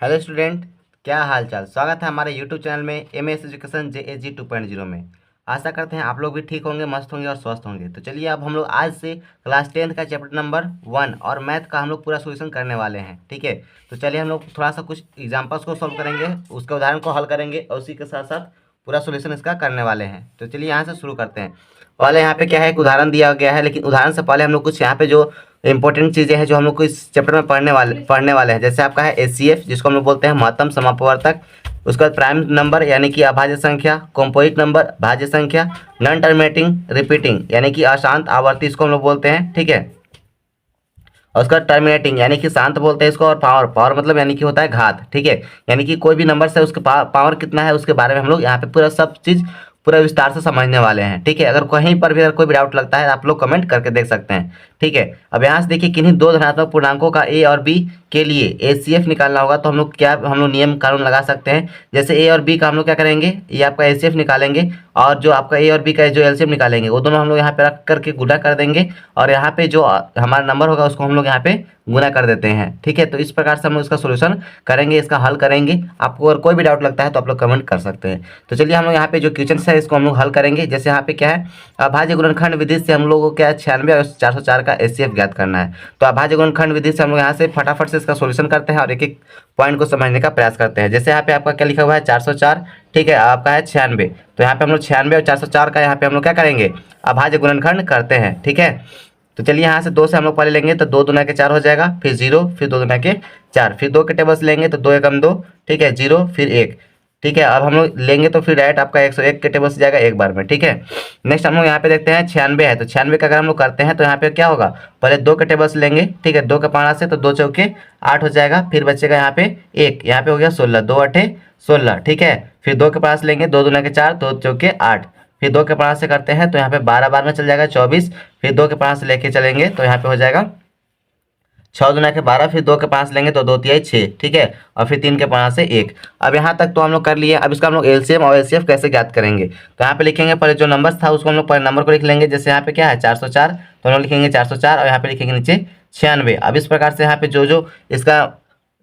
Hello student, क्या हाल चाल। स्वागत है हमारे यूट्यूब चैनल में एमएस एजुकेशन JAG 2.0 में। आशा करते हैं आप लोग भी ठीक होंगे, मस्त होंगे और स्वस्थ होंगे। तो चलिए अब हम लोग आज से क्लास 10th का चैप्टर नंबर 1 और मैथ का हम लोग पूरा सोल्यूशन करने वाले हैं। ठीक है, तो चलिए हम लोग थोड़ा सा कुछ एग्जाम्पल्स को सॉल्व करेंगे, उसके उदाहरण को हल करेंगे और उसी के साथ साथ पूरा सोल्यूशन इसका करने वाले हैं। तो चलिए यहाँ से शुरू करते हैं। पहले यहाँ पे क्या है, एक उदाहरण दिया गया है, लेकिन उदाहरण से पहले हम लोग कुछ यहाँ पे जो इंपॉर्टेंट चीज़ें हैं जो हम लोग को इस चैप्टर में पढ़ने वाले हैं। जैसे आपका है HCF, जिसको हम लोग बोलते हैं महत्तम समापवर्तक। उसके बाद प्राइम नंबर यानी कि अभाज्य संख्या, कॉम्पोजिट नंबर भाज्य संख्या, नॉन टर्मिनेटिंग रिपीटिंग यानी कि अशांत आवर्ती इसको हम लोग बोलते हैं। ठीक है, और उसका टर्मिनेटिंग यानी कि शांत बोलते हैं इसको, और पावर पावर मतलब यानी कि होता है घात। ठीक है, यानी कि कोई भी नंबर से उसके पावर कितना है उसके बारे में हम लोग यहाँ पे पूरा सब चीज़ पूरा विस्तार से समझने वाले हैं। ठीक है, अगर कहीं पर भी अगर कोई भी डाउट लगता है आप लोग कमेंट करके देख सकते हैं। ठीक है, अब यहाँ से देखिए किन्हीं दो धनात्मक पूर्णांकों का A और B के लिए HCF निकालना होगा, तो हम लोग नियम कानून लगा सकते हैं। जैसे A और B का हम लोग क्या करेंगे, ये आपका HCF निकालेंगे और जो आपका A और B का जो LCM निकालेंगे वो दोनों हम लोग यहाँ पे रख करके गुणा कर देंगे, और यहाँ पे जो हमारा नंबर होगा उसको हम लोग यहाँ पे गुना कर देते हैं। ठीक है, तो इस प्रकार से हम लोग इसका सोल्यूशन करेंगे, इसका हल करेंगे। आपको अगर कोई भी डाउट लगता है तो आप लोग कमेंट कर सकते हैं। तो चलिए हम लोग यहाँ पे जो क्वेश्चन है इसको हम लोग हल करेंगे। जैसे यहाँ पे क्या है, अभाज्य गुणनखंड विधि से हम लोग को क्या है 96 और 404 का HCF ज्ञात करना है। तो अभाज्य गुणनखंड विधि से हम लोग यहाँ से फटाफट से इसका सोल्यूशन करते हैं और एक एक पॉइंट को समझने का प्रयास करते हैं। जैसे यहाँ पे आपका क्या लिखा हुआ है 404, ठीक है, आपका है 96। तो यहाँ पे हम लोग 96 और 404 का यहाँ पे हम लोग क्या करेंगे, अभाज्य गुणनखंड करते हैं। ठीक है, तो चलिए यहाँ से 2 से हम लोग पहले लेंगे तो 2 दूना के 4 हो जाएगा, फिर 0, फिर 2 दूना के 4, फिर 2 के टेबल से लेंगे तो 2 एकम 2, ठीक है, 0 फिर 1। ठीक है, अब हम लोग लेंगे तो फिर डायरेक्ट आपका 101 के टेबल से जाएगा एक बार में। ठीक है, नेक्स्ट हम लोग यहाँ पे देखते हैं 96 है, तो 96 का अगर हम लोग करते हैं तो यहाँ पे क्या होगा, पहले 2 के टेबल से लेंगे। ठीक है, 2 के 5 से तो 2 चौके 8 हो जाएगा, फिर बचेगा यहाँ पे 1, यहाँ पे हो गया 16, 2 8 16। ठीक है, फिर 2 के 5 लेंगे, 2 दूना के 4, 2 चौके 8, फिर 2 के 5 से करते हैं तो यहाँ पे 12 बार में चल जाएगा 24, फिर 2 के 5 से लेके चलेंगे तो यहाँ पे हो जाएगा 6 दूना के 12, फिर 2 के 5 लेंगे तो 2 तिहाई 6। ठीक है, और फिर 3 के 5 से 1। अब यहाँ तक तो हम लोग कर लिए। अब इसका हम लोग LCM और HCF कैसे ज्ञात करेंगे, तो यहाँ पे लिखेंगे पहले जो नंबर था उसको हम लोग पहले नंबर को लिख लेंगे। जैसे यहाँ पे क्या है 404, तो हम लोग लिखेंगे 404 और यहाँ पे लिखेंगे नीचे 96। अब इस प्रकार से यहाँ पे जो जो इसका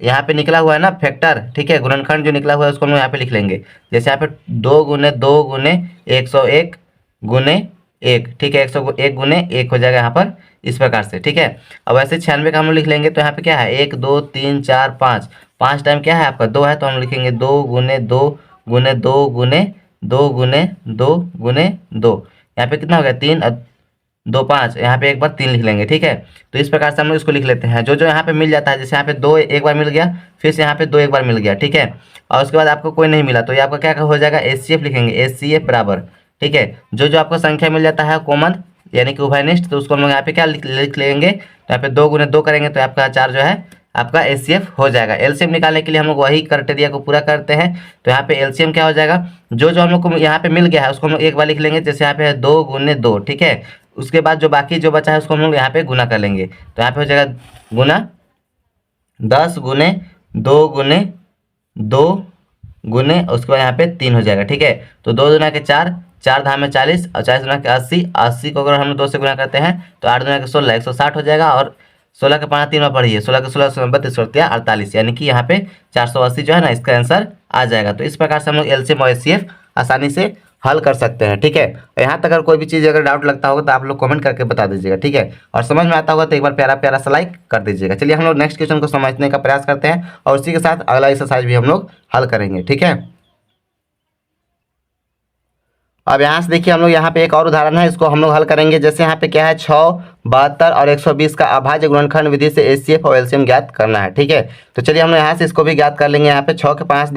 यहाँ पे निकला हुआ है ना फैक्टर, ठीक है, गुणनखंड जो निकला हुआ है उसको हम लोग यहाँ पे लिख लेंगे। जैसे यहाँ पे 2 गुने 2 गुने 101 गुने 1, ठीक है, 101 गुने 1 हो जाएगा यहाँ पर इस प्रकार से। ठीक है, अब ऐसे 96 का हम लोग लिख लेंगे तो यहाँ पे क्या है 1 2 3 4 5, 5 टाइम क्या है आपका 2 है, तो हम लिखेंगे 2 गुने 2 गुने 2 गुने 2 गुने 2 गुने 2। यहाँ पे कितना हो गया 3 2 5, यहाँ पे एक बार 3 लिख लेंगे। ठीक है, तो इस प्रकार से हम लोग इसको लिख लेते हैं। जो जो यहाँ पे मिल जाता है, जैसे यहाँ पे 2 एक बार मिल गया, फिर से यहाँ पे 2 एक बार मिल गया। ठीक है, और उसके बाद आपको कोई नहीं मिला तो ये आपका क्या हो जाएगा HCF लिखेंगे, HCF बराबर। ठीक है, जो जो आपको संख्या मिल जाता है कॉमन यानी कि उभयनिष्ठ, तो उसको हम लोग यहाँ पे क्या लिख लेंगे, तो यहाँ पे 2 गुने 2 करेंगे तो आपका 4 जो है आपका HCF हो जाएगा। LCM निकालने के लिए हम लोग वही क्राइटेरिया को पूरा करते हैं। तो यहाँ पे LCM क्या हो जाएगा, जो जो हम लोग को यहाँ पे मिल गया है उसको हम लोग एक बार लिख लेंगे। जैसे यहाँ पे है 2 गुने 2, ठीक है, उसके बाद जो बाकी जो बचा है उसको हम लोग यहाँ पे गुना कर लेंगे। तो यहाँ पे हो जाएगा गुना 10 गुने 2 गुने 2 गुने, उसके बाद यहाँ पे 3 हो जाएगा। ठीक है, तो 2 दूना के 4, 4 धाम में 40 और 40 दूना के 80, 80 को अगर हम लोग 2 से गुना करते हैं तो 8 दूना के 16, 160 हो जाएगा, और 16 के 5 3 में पढ़िए, 16 के 16 32 48, यानी कि यहाँ पे 480 जो है ना इसका आंसर आ जाएगा। तो इस प्रकार से हम लोग LCM और HCF आसानी से हल कर सकते हैं। ठीक है, यहाँ तक अगर कोई भी चीज़ अगर डाउट लगता होगा तो आप लोग कमेंट करके बता दीजिएगा। ठीक है, और समझ में आता होगा तो एक बार प्यारा प्यारा सा लाइक कर दीजिएगा। चलिए हम लोग नेक्स्ट क्वेश्चन को समझने का प्रयास करते हैं और उसी के साथ अगला एक्सरसाइज भी हम लोग हल करेंगे। ठीक है, अब यहाँ से देखिए हम लोग यहाँ पे एक और उदाहरण है, इसको हम लोग हल करेंगे। जैसे यहाँ पे क्या है 6 72 और 120 का अभाज्य गुणनखंड विधि से HCF और LCM ज्ञात करना है। ठीक है, तो चलिए हम लोग यहाँ से इसको भी ज्ञात कर लेंगे। यहाँ पे 6 के 5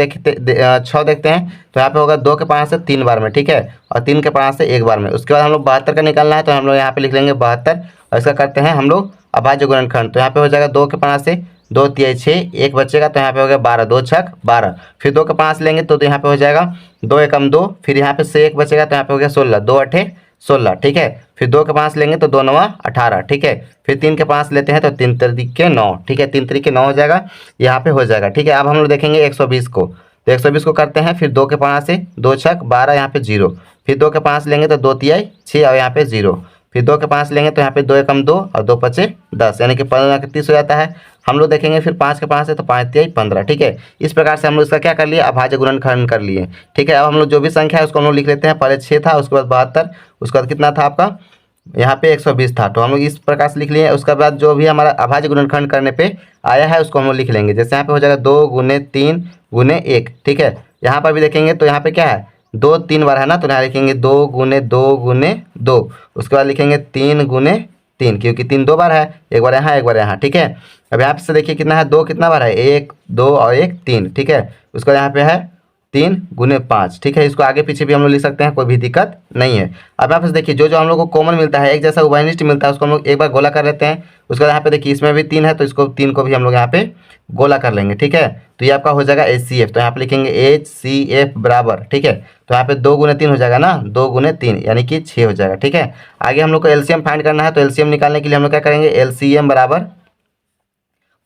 6 देखते हैं तो यहाँ पे होगा 2 के 5 से 3 बार में, ठीक है, और 3 के 5 से 1 बार में। उसके बाद हम लोग 72 का निकालना है तो हम लोग यहाँ पे लिख लेंगे 72 और इसका करते हैं हम लोग अभाज्य गुणनखंड। तो यहाँ पे हो जाएगा 2 के 5 से 2 तिहाई 6, 1 बचेगा तो यहाँ पे हो गया 12, 2 छक 12, फिर 2 के 5 लेंगे तो यहाँ पे हो जाएगा 2 एकम 2, फिर यहाँ पे से 1 बचेगा तो यहाँ पे हो गया 16, 2 8 16। ठीक है, फिर 2 के 5 लेंगे तो 2 9 18। ठीक है, फिर 3 के 5 लेते हैं तो 3 3 9, ठीक है, 3 3 9 हो जाएगा, यहाँ पे हो जाएगा। ठीक है, अब हम लोग देखेंगे 120 को, तो 120 को करते हैं, फिर 2 के 5 से 2 छक 12, यहाँ पे 0, फिर 2 के 5 लेंगे तो 2 तिहाई 6 और यहाँ पे 0, फिर 2 के 5 लेंगे तो यहाँ पे 2 एकम 2 और 2 पचे 10, यानी कि 15 के 30 हो जाता है। हम लोग देखेंगे फिर 5 के 5 से, तो 5 तिहाई 15, ठीक है। इस प्रकार से हम लोग इसका क्या कर लिए, अभाज्य गुणनखंड कर लिए, ठीक है। अब हम लोग जो भी संख्या है उसको हम लोग लिख लेते हैं। पहले 6 था, उसके बाद 72, उसके बाद कितना था आपका यहाँ पे 120 था, तो हम लोग इस प्रकार से लिख लिए। उसके बाद जो भी हमारा अभाज्य गुणनखंड करने पे आया है उसको हम लोग लिख लेंगे। जैसे यहाँ पे हो जाएगा 2 गुने 3 गुने 1, ठीक है। यहाँ पर भी देखेंगे तो यहाँ पे क्या है, 2 3 बार है ना, तो यहाँ लिखेंगे 2 गुने 2 गुने 2। उसके बाद लिखेंगे 3 गुने 3, क्योंकि 3 2 बार है, एक बार यहाँ एक बार यहाँ, ठीक है। अब यहाँ से देखिए कितना है, 2 कितना बार है, 1 2 और 1 3, ठीक है। उसके बाद यहाँ पे है 3 गुने 5, ठीक है। इसको आगे पीछे भी हम लोग लिख सकते हैं, कोई भी दिक्कत नहीं है। अब यहाँ पे देखिए जो जो हम लोग को कॉमन मिलता है, एक जैसा उभयनिष्ठ मिलता है, उसको हम लोग एक बार गोला कर लेते हैं। उसके बाद यहाँ पे देखिए इसमें भी 3 है, तो इसको 3 को भी हम लोग यहाँ पे गोला कर लेंगे, ठीक है। तो ये आपका हो जाएगा HCF, तो यहाँ पे लिखेंगे HCF बराबर, ठीक है। तो यहाँ पे 2 गुने 3 हो जाएगा ना, 2 गुने 3 यानी कि 6 हो जाएगा, ठीक है। आगे हम लोग को LCM फाइंड करना है, तो LCM निकालने के लिए हम लोग क्या करेंगे, LCM बराबर,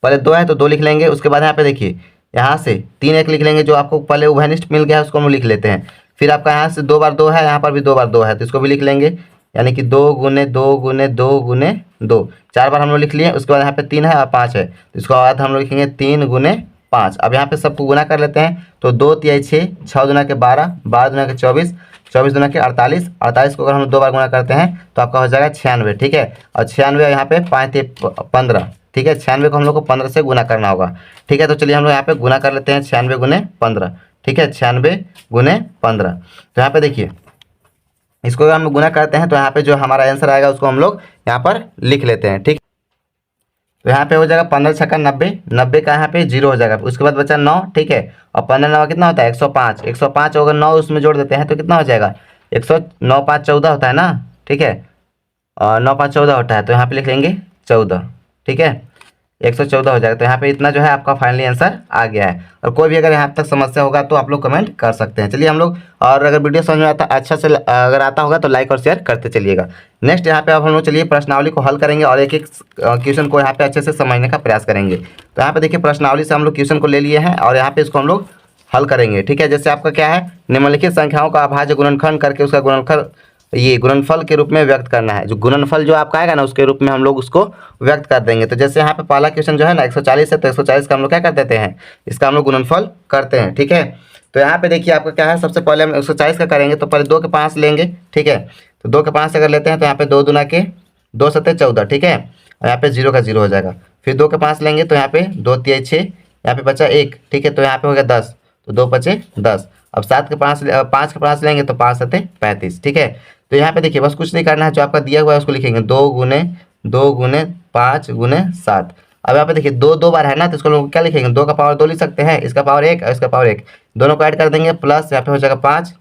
पहले 2 है तो 2 लिख लेंगे। उसके बाद यहाँ पे देखिए यहाँ से 3 1 लिख लेंगे, जो आपको पहले उभयनिष्ठ मिल गया है उसको हम लिख लेते हैं। फिर आपका यहाँ से 2 बार 2 है, यहाँ पर भी 2 बार 2 है, तो इसको भी लिख लेंगे, यानी कि 2 गुने 2 गुने 2 गुने 2, 4 बार हम लोग लिख लिए। उसके बाद यहाँ पे 3 है और 5 है, तो इसको बाद हम लोग लिखेंगे 3 गुने 5। अब यहाँ पे सबको गुना कर लेते हैं, तो 2 तिहाई 6, 6 दुना के 12, 12 दुना के 24, 24 दुना के 48, 48 को अगर हम 2 बार गुना करते हैं तो आपका हो जाएगा 96, ठीक है। और 96 यहाँ पे 5 तिहाई 15, ठीक है। 96 को हम लोग को 15 से गुना करना होगा, ठीक है। तो चलिए हम लोग यहाँ पे गुना कर लेते हैं, 96 गुने 15, ठीक है। 96 गुने 15, तो यहाँ पे देखिए इसको अगर हम लोग गुना करते हैं तो यहाँ पे जो हमारा आंसर आएगा उसको हम लोग यहाँ पर लिख लेते हैं, ठीक। तो यहाँ पे हो जाएगा 15 छक्का 90, 90 का यहाँ पे 0 हो जाएगा। उसके बाद बचा 9, ठीक है। और 15 9 कितना होता है, 105, 105 अगर 9 उसमें जोड़ देते हैं तो कितना हो जाएगा, 109 5 14 होता है ना, ठीक है। और 9 5 14 होता है, तो यहाँ पे लिख लेंगे 14, ठीक है। 114 हो जाएगा। तो यहाँ पे इतना जो है आपका फाइनली आंसर आ गया है। और कोई भी अगर यहाँ तक समस्या होगा तो आप लोग कमेंट कर सकते हैं। चलिए हम लोग, और अगर वीडियो समझ में आता अच्छा से अगर आता होगा तो लाइक और शेयर करते चलिएगा। नेक्स्ट यहाँ पे अब हम लोग चलिए प्रश्नावली को हल करेंगे और एक एक क्वेश्चन को यहाँ पे अच्छे से समझने का प्रयास करेंगे। तो यहाँ पे देखिए प्रश्नावली से हम लोग क्वेश्चन को ले लिए हैं और यहाँ पे इसको हम लोग हल करेंगे, ठीक है। जैसे आपका क्या है, निम्नलिखित संख्याओं का अभाज्य गुणनखंड करके उसका गुणनफल, ये गुणनफल के रूप में व्यक्त करना है। जो गुणनफल जो आपका आएगा ना उसके रूप में हम लोग उसको व्यक्त कर देंगे। तो जैसे यहाँ पे पहला क्वेश्चन जो है ना 140 है, तो 140 का हम लोग क्या कर देते हैं, इसका हम लोग गुणनफल करते हैं, ठीक है। तो यहाँ पे देखिए आपका क्या है, सबसे पहले हम 140 का करेंगे, तो पहले 2 के 5 लेंगे, ठीक है। तो 2 के 5 से अगर लेते हैं तो यहाँ पे 2 दुना के 2 सत्ते 14, ठीक है। और यहाँ पे 0 का 0 हो जाएगा। फिर 2 के 5 लेंगे तो यहाँ पे 2 तिहाई 6, यहाँ पे बचा 1, ठीक है। तो यहाँ पे हो गया 10, तो 2 बचे 10। अब 5 के 5 लेंगे तो 5 सत्ते 35, ठीक है। तो यहाँ पे देखिए बस कुछ नहीं करना है, जो आपका दिया हुआ है उसको लिखेंगे 2 गुने 2 गुने 5 गुने 7। अब यहाँ पे देखिए 2 2 बार है ना, तो इसको लोग क्या लिखेंगे, 2 का पावर 2 लिख सकते हैं, इसका पावर 1 और इसका पावर 1, दोनों को ऐड कर देंगे, प्लस यहाँ पे हो जाएगा 5,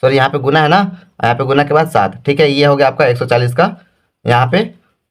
सॉरी यहाँ पे गुना है ना, यहाँ पे गुना के बाद 7, ठीक है। ये हो गया आपका 140 का यहाँ पे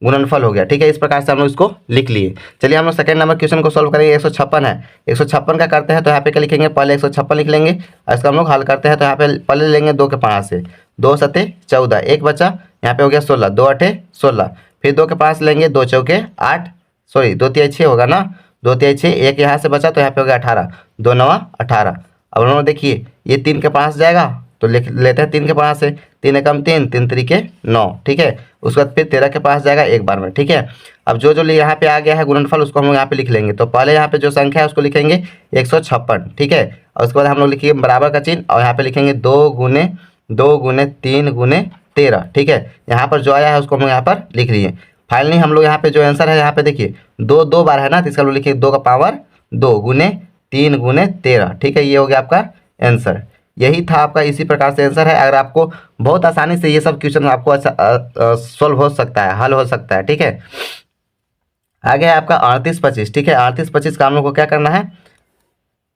गुणनफल हो गया, ठीक है। इस प्रकार से हम लोग इसको लिख लिए। चलिए हम लोग सेकंड नंबर क्वेश्चन को सॉल्व करेंगे। 156 है, 156 का करते हैं तो यहाँ पे क्या लिखेंगे, पहले 156 लिख लेंगे और इसका हम लोग हल करते हैं। तो यहाँ पे पहले लेंगे 2 के 5 से, 2 सत्ते 14, एक बचा, यहाँ पे हो गया 16, 2 8 16। फिर 2 के 5 लेंगे, 2 चौके 8, सॉरी 2 तिहाई 6 होगा ना, 2 तिहाई 6, एक यहाँ से बचा तो यहाँ पे हो गया 18, 2 9 18। अब हम लोग देखिए ये 3 के 5 जाएगा तो लिख लेते हैं 3 के 5 से, 3 एकम 3, 3 तरीके 9, ठीक है। उसके बाद फिर 13 के पास जाएगा एक बार में, ठीक है। अब जो जो यहाँ पे आ गया है गुणनफल उसको हम लोग यहाँ पे लिख लेंगे। तो पहले यहाँ पे जो संख्या है उसको लिखेंगे 156, ठीक है। और उसके बाद हम लोग लिखिए बराबर का चिन्ह और यहाँ पे लिखेंगे 2 गुने 2 गुने 3 गुने 13, ठीक है। यहाँ पर जो आया है उसको हम लोग यहाँ पर लिख लिए। फाइनली हम लोग यहाँ पे जो आंसर है, यहाँ पे देखिए 2 2 बार है ना, तो इसका हम लोग लिखिए 2 का पावर 2 गुने 3 गुने 13, ठीक है। ये हो गया आपका आंसर, यही था आपका। इसी प्रकार से आंसर है। अगर आपको बहुत आसानी से ये सब क्वेश्चन आपको अच्छा सॉल्व हो सकता है, हल हो सकता है, ठीक है। आगे है आपका 38 25, ठीक है। 38 25 का हम लोग को क्या करना है,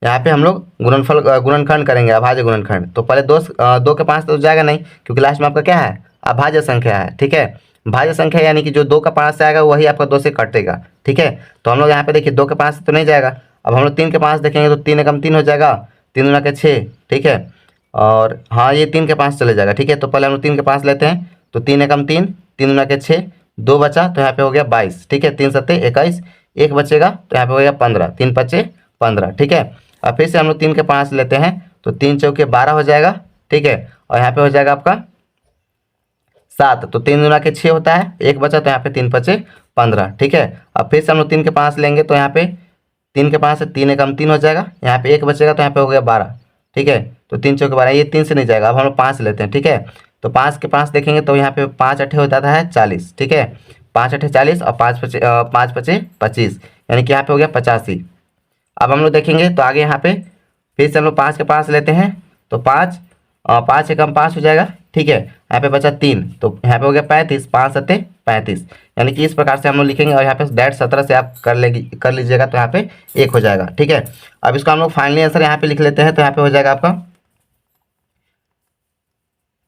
यहाँ पे हम लोग गुणनखंड करेंगे, अभाज्य गुणनखंड। तो पहले 2 के 5 तो जाएगा नहीं, क्योंकि लास्ट में आपका क्या है, अभाज्य संख्या है, ठीक है। भाज्य संख्या यानी कि जो 2 का 5 से आएगा वही आपका 2 से कटेगा, ठीक है। तो हम लोग यहाँ पे देखिए 2 के 5 से तो नहीं जाएगा। अब हम लोग 3 के 5 देखेंगे तो 3 एकम 3 हो जाएगा, 3 दूना के 6, ठीक है। और हाँ ये 3 के 5 चले जाएगा, ठीक है। तो पहले हम लोग 3 के 5 लेते हैं, तो 3 एकम 3, 3 दूना के 6, 2 बचा तो यहाँ पे हो गया 22, ठीक है। 3 सत्ते 21, एक बचेगा तो यहाँ पे हो गया 15, 3 पचे 15, ठीक है। अब फिर से हम लोग 3 के 5 लेते हैं तो 3 चौके 12 हो जाएगा, ठीक है। और यहाँ पे हो जाएगा आपका 7, तो 3 दूना के 6 होता है, एक बचा तो यहाँ पे 3 पचे 15। ठीक है, अब फिर से हम लोग 3 के 5 लेंगे तो यहाँ पे 3 के 5 से 3 एकम 3 हो जाएगा, यहाँ पे 1 बचेगा तो यहाँ पे हो गया 12। ठीक है, तो 3 चौके 12, ये 3 से नहीं जाएगा, अब हम लोग 5 लेते हैं। ठीक है, तो 5 के 5 देखेंगे तो यहाँ पे 5 अठे हो जाता है 40। ठीक है, 5 अठे 40 और 5 पचे 25, यानी कि यहाँ पे हो गया 85। अब हम लोग देखेंगे तो आगे यहाँ पे फिर से हम लोग 5 के 5 लेते हैं तो 5 एकम 5 हो जाएगा। ठीक है, यहाँ पे बचा 3, तो यहाँ पे हो गया 35, 5 सत्ते 35, यानी कि इस प्रकार से हम लोग लिखेंगे। और यहाँ पे डायरेक्ट 17 से आप कर लीजिएगा तो यहाँ पे 1 हो जाएगा। ठीक है, अब इसको हम लोग फाइनली आंसर यहाँ पे लिख लेते हैं, तो यहाँ पे हो जाएगा आपका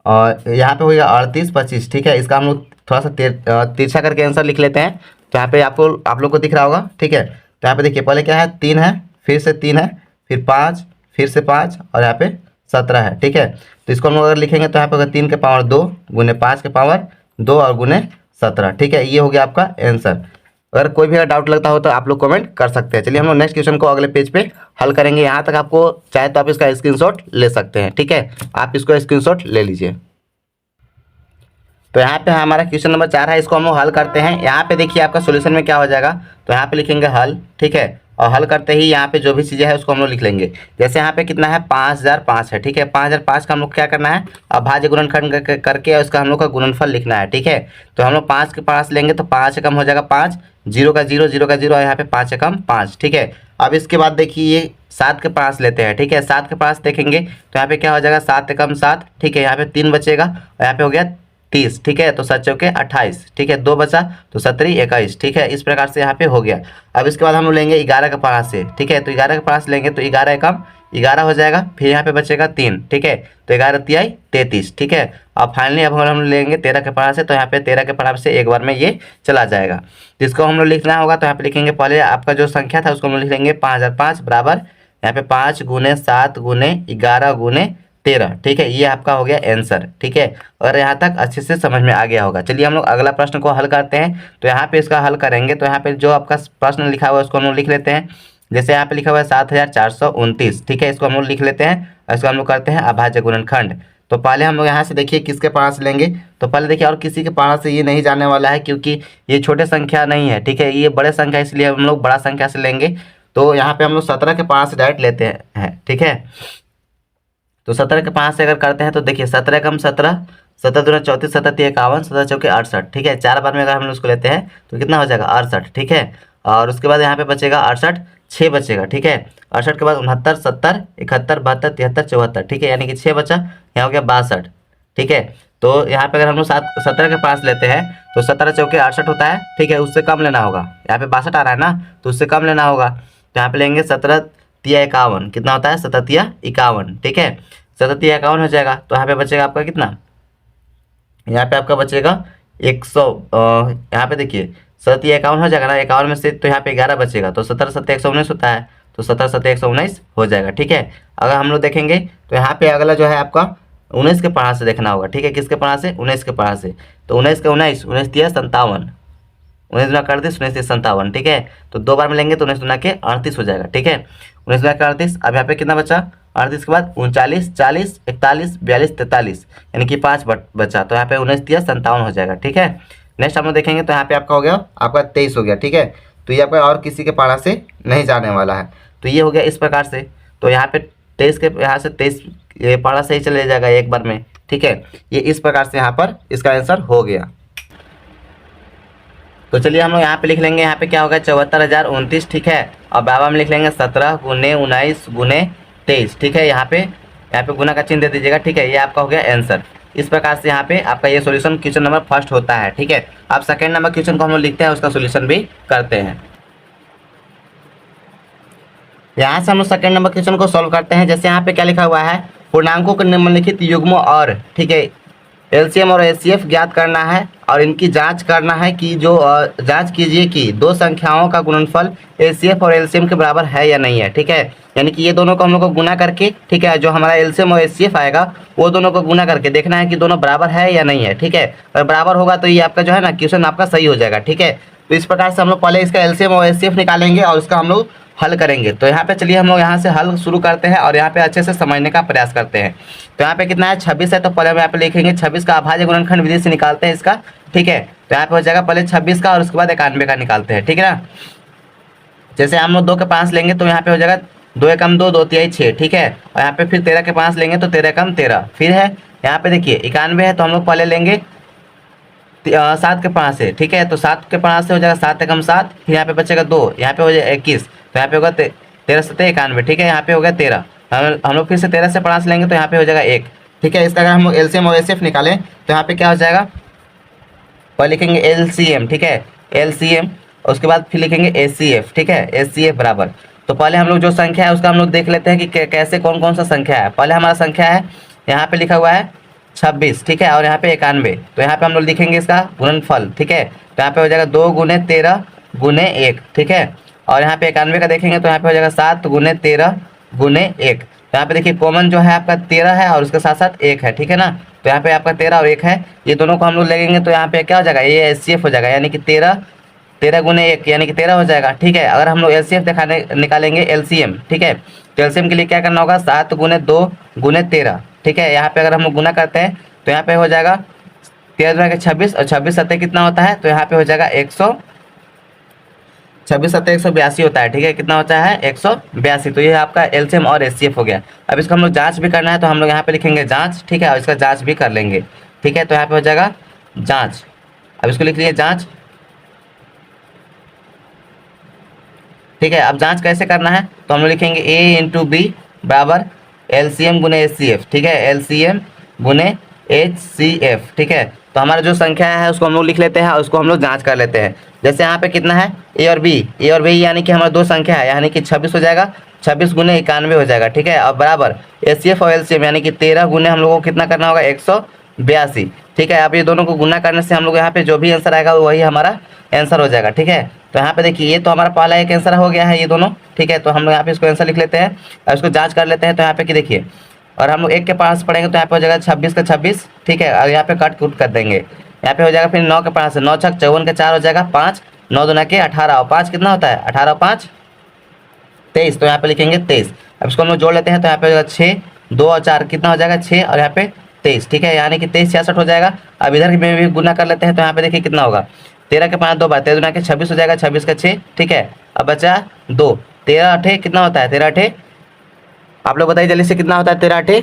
और यहाँ पे हो गया 38 25। ठीक है, इसका हम लोग थोड़ा सा तिरछा करके आंसर लिख लेते हैं, तो यहाँ पे आप लोग को दिख रहा होगा। ठीक है, तो यहाँ पे देखिए पहले क्या है 3 है, फिर से 3 है, फिर 5, फिर से 5 और यहाँ पे 17 है। ठीक है, तो इसको हम लोग अगर लिखेंगे तो यहाँ पे होगा 3 के पावर 2 गुने 5 के पावर 2 और गुने 17। ठीक है, ये हो गया आपका आंसर। अगर कोई भी अगर डाउट लगता हो तो आप लोग कमेंट कर सकते हैं। चलिए हम लोग नेक्स्ट क्वेश्चन को अगले पेज पे हल करेंगे। यहाँ तक आपको चाहे तो आप इसका स्क्रीनशॉट ले सकते हैं। ठीक है, आप इसको स्क्रीनशॉट ले लीजिए। तो यहाँ पे हमारा क्वेश्चन नंबर 4 है, इसको हम लोग हल करते हैं। यहाँ पे देखिए आपका सॉल्यूशन में क्या हो जाएगा, तो यहाँ पे लिखेंगे हल। ठीक है, और हल करते ही यहाँ पे जो भी चीज़ें है उसको हम लोग लिख लेंगे। जैसे यहाँ पे कितना है 5005 है। ठीक है, 5005 का हम लोग क्या करना है, अभाज्य गुणनखंड करके उसका हम लोग का गुणनफल लिखना है। ठीक है, तो हम लोग 5 के 5 लेंगे तो 5 एकम हो जाएगा 5, 0 का 0, 0 का 0 और यहाँ पे 5 एकम 5। ठीक है, अब इसके बाद देखिए ये 7 के 5 लेते हैं। ठीक है, 7 के 5 देखेंगे तो यहाँ पे क्या हो जाएगा 7 एकम 7। ठीक है, यहाँ पे 3 बचेगा और यहाँ पे हो गया 30। ठीक है, तो 7 चौके 28। ठीक है, 2 बचा तो 17 21। ठीक है, इस प्रकार से यहाँ पे हो गया। अब इसके बाद हम लोग लेंगे 11 के 5 से। ठीक है, तो 11 के 5 लेंगे तो 11 एकम 11 हो जाएगा, फिर यहाँ पे बचेगा 3। ठीक है, तो 11 तिहाई 33। ठीक है, अब फाइनली अब हम लेंगे 13 के 5 से, तो यहाँ पे 13 के 5 से एक बार में ये चला जाएगा। जिसको हम लोग लिखना होगा तो यहाँ पे लिखेंगे पहले आपका जो संख्या था उसको हम लोग लिख लेंगे 5005 बराबर यहाँ पे 5 गुने 7 गुने 11 गुने 13। ठीक है, ये आपका हो गया आंसर। ठीक है, और यहाँ तक अच्छे से समझ में आ गया होगा। चलिए हम लोग अगला प्रश्न को हल करते हैं। तो यहाँ पे इसका हल करेंगे तो यहाँ पे जो आपका प्रश्न लिखा हुआ है उसको हम लोग लिख लेते हैं। जैसे यहाँ पे लिखा हुआ है 7429। ठीक है, इसको हम लोग लिख लेते हैं और इसको हम लोग करते हैं अभाज्य गुणनखंड। तो पहले हम लोग यहाँ से देखिए किसके पास से लेंगे, तो पहले देखिए और किसी के पास से ये नहीं जाने वाला है क्योंकि ये छोटे संख्या नहीं है। ठीक है, ये बड़े संख्या, इसलिए हम लोग बड़ा संख्या से लेंगे। तो यहाँ पे हम लोग 17 के 5 से डायरेक्ट लेते हैं। ठीक है, तो 17 के 5 से अगर करते हैं तो देखिए 17 एकम 17, 17 दूना 34, 17 तिया 51, 17 चौके 68। ठीक है, 4 बार में अगर हम लोग उसको लेते हैं तो कितना हो जाएगा 68। ठीक है, और उसके बाद यहाँ पे बचेगा 68, 6 बचेगा। ठीक है, 68 के बाद 69, 70, 71, 72, 73, 74। ठीक है, यानी कि 6 बचा, यहाँ हो गया 62। ठीक है, तो यहाँ पे अगर हम लोग 17 के 5 लेते हैं तो 17 चौके 68 होता है। ठीक है, उससे कम लेना होगा, यहाँ पे 62 आ रहा है ना, तो उससे कम लेना होगा। तो यहाँ पे लेंगे 17 तिया 51, कितना होता है 17 तिया 51। ठीक है, 17 तिया 51 हो जाएगा, तो यहाँ पे बचेगा आपका कितना, यहाँ पे आपका बचेगा 100। यहाँ पे देखिए 17 तिया 51 हो जाएगा ना, 51 में से तो यहाँ पे 11 बचेगा, तो 17 7 119 होता है, तो 17 7 119 हो जाएगा। ठीक है, अगर हम लोग देखेंगे तो यहाँ पे अगला जो है आपका 19 के पढ़ा से देखना होगा। ठीक है, किसके पढ़ा से, 19 के पढ़ा से। तो 19 के 19, 19 तिया 57, 19 दूना 38, 19 तिया 57। ठीक है, तो 2 बार में लेंगे तो 19 दूना के 38 हो जाएगा। ठीक है, 19 दूना के 38। अब यहाँ पे कितना बचा, 38 के बाद 39, 40, 41, 42, 43, यानी कि 5 बचा, तो यहाँ पे 19 तिया 57 हो जाएगा। ठीक है, नेक्स्ट हम लोग देखेंगे तो यहाँ पे आपका हो गया आपका 23 हो गया। ठीक है, तो ये आपका और किसी के पारा से नहीं जाने वाला है, तो ये हो गया इस प्रकार से। तो यहाँ पे 23 के यहाँ से 23 ये पारा से ही चले जाएगा एक बार में। ठीक है, ये इस प्रकार से यहाँ पर इसका आंसर हो गया। तो चलिए हम लोग यहाँ पे लिख लेंगे, यहाँ पे क्या होगा 74,029। ठीक है, और बाबा में लिख लेंगे 17 गुने 19 गुने 23। ठीक है, यहाँ पे गुना का चिन्ह दे दीजिएगा। ठीक है, ये आपका हो गया आंसर। इस प्रकार से यहाँ पे आपका ये सॉल्यूशन क्वेश्चन नंबर फर्स्ट होता है। ठीक है, अब सेकंड नंबर क्वेश्चन को हम लोग लिखते हैं, उसका सॉल्यूशन भी करते हैं। यहाँ से हम लोग सेकंड नंबर क्वेश्चन को सॉल्व करते हैं। जैसे यहाँ पे क्या लिखा हुआ है, पूर्णांकों के निम्नलिखित युग्मों और ठीक है एलसीएम और एचसीएफ ज्ञात करना है और इनकी जांच करना है कि जो जांच कीजिए कि दो संख्याओं का गुणनफल एचसीएफ और एलसीएम के बराबर है या नहीं है। ठीक है, यानी कि ये दोनों को हम लोग को गुना करके, ठीक है, जो हमारा एलसीएम और एचसीएफ आएगा वो दोनों को गुना करके देखना है कि दोनों बराबर है या नहीं है। ठीक है, अगर बराबर होगा तो ये आपका जो है ना क्वेश्चन आपका सही हो जाएगा। ठीक है, तो इस प्रकार से हम लोग पहले इसका एलसीएम और एचसीएफ निकालेंगे और उसका हम लोग हल करेंगे। तो यहाँ पे चलिए हम लोग यहाँ से हल शुरू करते हैं और यहाँ पे अच्छे से समझने का प्रयास करते हैं। तो यहाँ पे कितना है 26 है, तो पहले हम यहाँ पे लिखेंगे 26 का अभाज्य गुणनखंड विधि से निकालते हैं इसका, ठीक है। तो यहाँ पे हो जाएगा पहले 26 का और उसके बाद 91 का निकालते हैं, ठीक है ना। जैसे हम लोग 2 के 5 लेंगे तो यहाँ पे हो जाएगा 2 एकम 2, 2 तिहाई 6, ठीक है। और यहाँ पे फिर 13 के 5 लेंगे तो 13 एकम 13, फिर है यहाँ पे देखिए 91 है, तो हम लोग पहले लेंगे 7 के 5 से, ठीक है। तो 7 के 5 से हो जाएगा 7 एकम 7, फिर यहाँ पे बचेगा 2, यहाँ पे हो जाएगा 21, तो यहाँ पे होगा 13 7 91, ठीक है। यहाँ पे हो गया 13, हम लोग फिर से 13 से 5 लेंगे तो यहाँ पे हो जाएगा 1, ठीक है। इसका अगर हम लोग एलसीएम और एचसीएफ निकालें तो यहाँ पे क्या हो जाएगा, पहले लिखेंगे एलसीएम, ठीक है, एलसीएम, उसके बाद फिर लिखेंगे एचसीएफ, ठीक है, एचसीएफ बराबर। तो पहले हम लोग जो संख्या है उसका हम लोग देख लेते हैं कि कैसे कौन कौन सा संख्या है। पहले हमारा संख्या है यहाँ पे लिखा हुआ है 26, ठीक है, और यहाँ पे 91, तो यहाँ पे हम लोग लिखेंगे इसका गुणनफल, ठीक है। तो यहाँ पे हो जाएगा 2 गुने 13 गुने 1, ठीक है। और यहाँ पे 91 का देखेंगे तो यहाँ पे हो जाएगा 7 गुने 13 गुने 1। तो यहाँ पे देखिए कॉमन जो है आपका 13 है और उसके साथ साथ 1 है, ठीक है ना। तो यहाँ पे आपका 13 और 1 है, ये दोनों को हम लोग लगेंगे तो यहाँ पे क्या हो जाएगा, ये एचसीएफ हो जाएगा, यानी कि 13 गुने 1 यानी कि 13 हो जाएगा, ठीक है। अगर हम लोग एलसीएफ दिखाने निकालेंगे एलसीएम, ठीक है, तो एलसीएम के लिए क्या करना होगा, 7 गुने 2 गुने 13, ठीक है। यहाँ पे अगर हम लोग गुना करते हैं तो यहाँ पे हो जाएगा 13 के 26 और 26 सत्ते कितना होता है, तो यहाँ पे हो जाएगा 26 सत्ते 182 होता है, ठीक है। कितना होता है 182, तो ये आपका एलसीएम और एचसीएफ हो गया। अब इसको हम लोग जांच भी करना है तो हम लोग यहाँ पे लिखेंगे जांच, ठीक है, और इसका जांच भी कर लेंगे, ठीक है। तो यहाँ पे हो जाएगा जांच, अब इसको लिख लीजिए जांच, ठीक है। अब जांच कैसे करना है तो हम लोग लिखेंगे a इंटू बी बराबर एलसीएम गुने एचसीएफ, ठीक है, एलसीएम गुने एचसीएफ, ठीक है। तो हमारा जो संख्या है उसको हम लोग लिख लेते हैं और उसको हम लोग जांच कर लेते हैं। जैसे यहाँ पे कितना है ए और बी यानी कि हमारा दो संख्या है, यानी कि 26 हो जाएगा, 26 गुने 91 हो जाएगा, ठीक है। और बराबर एचसीएफ और एलसीएम यानी कि 13 गुने हम लोगों को कितना करना होगा 182, ठीक है। अब ये दोनों को गुना करने से हम लोग यहाँ पे जो भी आंसर आएगा वही हमारा आंसर हो जाएगा, ठीक है। तो यहाँ पे देखिए ये तो हमारा पहला एक आंसर हो गया है ये दोनों, ठीक है। तो हम लोग यहाँ पे इसको आंसर लिख लेते हैं और इसको जांच कर लेते हैं। तो यहाँ पे कि देखिए, और हम लोग 1 के पास पढ़ेंगे तो यहाँ पे हो जाएगा 26 का 26, ठीक है, और यहाँ पे कट कुट कर देंगे। यहाँ पे हो जाएगा फिर 9 के 5 से 9 छक 54 के 4 हो जाएगा 5, 9 दूना के 18 और 5 कितना होता है 18 और 5 23, तो यहाँ पे लिखेंगे 23। अब इसको हम लोग जोड़ लेते हैं तो यहाँ पे हो जाएगा 6, 2 और 4 कितना हो जाएगा 6 और यहाँ पे 23, ठीक है, यानी कि 23 66 हो जाएगा। अब इधर में भी गुना कर लेते हैं तो यहाँ पे देखिए कितना होगा 13 के 5 2 बार 13 दूना के 26 हो जाएगा, 26 का 6, ठीक है। अब बचा 2, 13 8 कितना होता है 13 8, आप लोग बताइए जल्दी से कितना होता है 13 8,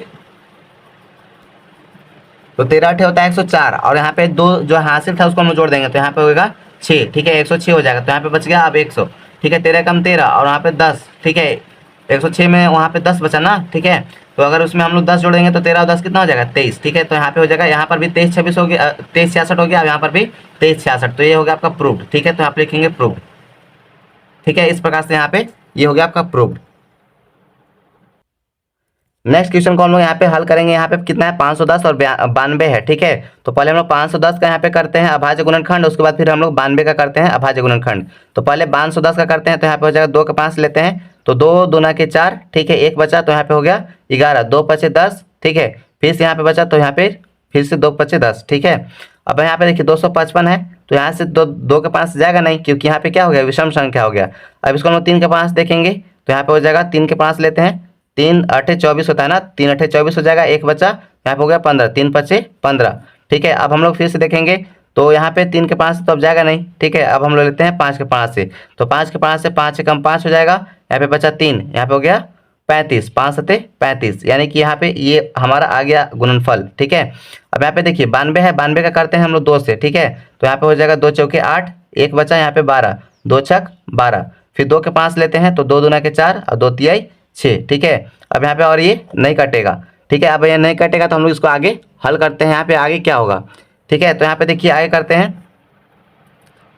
तो 13 8 होता है 104 और यहाँ पे 2 जो हासिल था उसको हम जोड़ देंगे तो यहाँ पे होगा 6, ठीक है, 106 हो जाएगा। तो यहाँ पे बच गया अब 100, ठीक है, 13 कम 13 और यहाँ पे 10, ठीक है, 106 में वहाँ पे 10 बचा ना, ठीक है। तो अगर उसमें हम लोग 10 जोड़ेंगे तो 13 और 10 कितना हो जाएगा 23, ठीक है। तो यहाँ पे हो जाएगा, यहाँ पर भी 23 26 हो गया, 23 66 हो गया, अब यहाँ पर भी 23 66, तो ये हो गया आपका प्रूव्ड, ठीक है। तो यहाँ पे लिखेंगे प्रूव्ड, ठीक है, इस प्रकार से यहाँ पे ये हो गया आपका प्रूव्ड। नेक्स्ट क्वेश्चन को हम लोग यहाँ पे हल करेंगे। यहाँ पे कितना है 510 और 92 है, ठीक है। तो पहले हम लोग 510 का यहाँ पे करते हैं अभाज्य गुणनखंड, उसके बाद फिर हम लोग 92 का करते हैं अभाज्य गुणनखंड। तो पहले 510 का करते हैं तो यहाँ पे हो जाएगा 2 के 5 लेते हैं तो 2 दूना के 4, ठीक है, 1 बचा तो यहाँ पे हो गया 11, 2 पचे 10, ठीक है, फिर से यहाँ पे बचा तो यहाँ पे फिर से 2 पचे 10, ठीक है। अब यहाँ पे देखिए 255 है तो यहाँ से 2 के 5 जाएगा नहीं क्योंकि यहाँ पे क्या हो गया विषम संख्या हो गया। अब इसको हम लोग 3 के 5 देखेंगे तो यहाँ पे हो जाएगा 3 के 5 लेते हैं, 3 8 24 होता है ना, 3 8 24 हो जाएगा, 1 बचा यहाँ पे हो गया 15, 3 पचे 15, ठीक है। अब हम लोग फिर से देखेंगे तो यहाँ पे 3 के 5 तो अब जाएगा नहीं, ठीक है। अब हम लोग लेते हैं 5 के 5 से, तो 5 के 5 से 5 से कम 5 हो जाएगा, यहाँ पे बचा 3, यहाँ पे हो गया 35, 5 सते 35, यानी कि यहाँ पे ये हमारा आ गया गुणनफल, ठीक है। अब यहाँ पे देखिए 92 है, 92 का करते हैं हम लोग 2 से, ठीक है। तो यहाँ पे हो जाएगा 2 चौके 8, 1 बचा यहाँ पे 12, 2 छक 12, फिर 2 के 5 लेते हैं तो 2 दूना के 4 और 2 तिहाई 6, ठीक है। अब यहाँ पे और ये नहीं कटेगा, ठीक है। अब ये नहीं कटेगा तो हम लोग इसको आगे हल करते हैं। यहाँ पे आगे क्या होगा, ठीक है। तो यहाँ पे देखिए आगे करते हैं,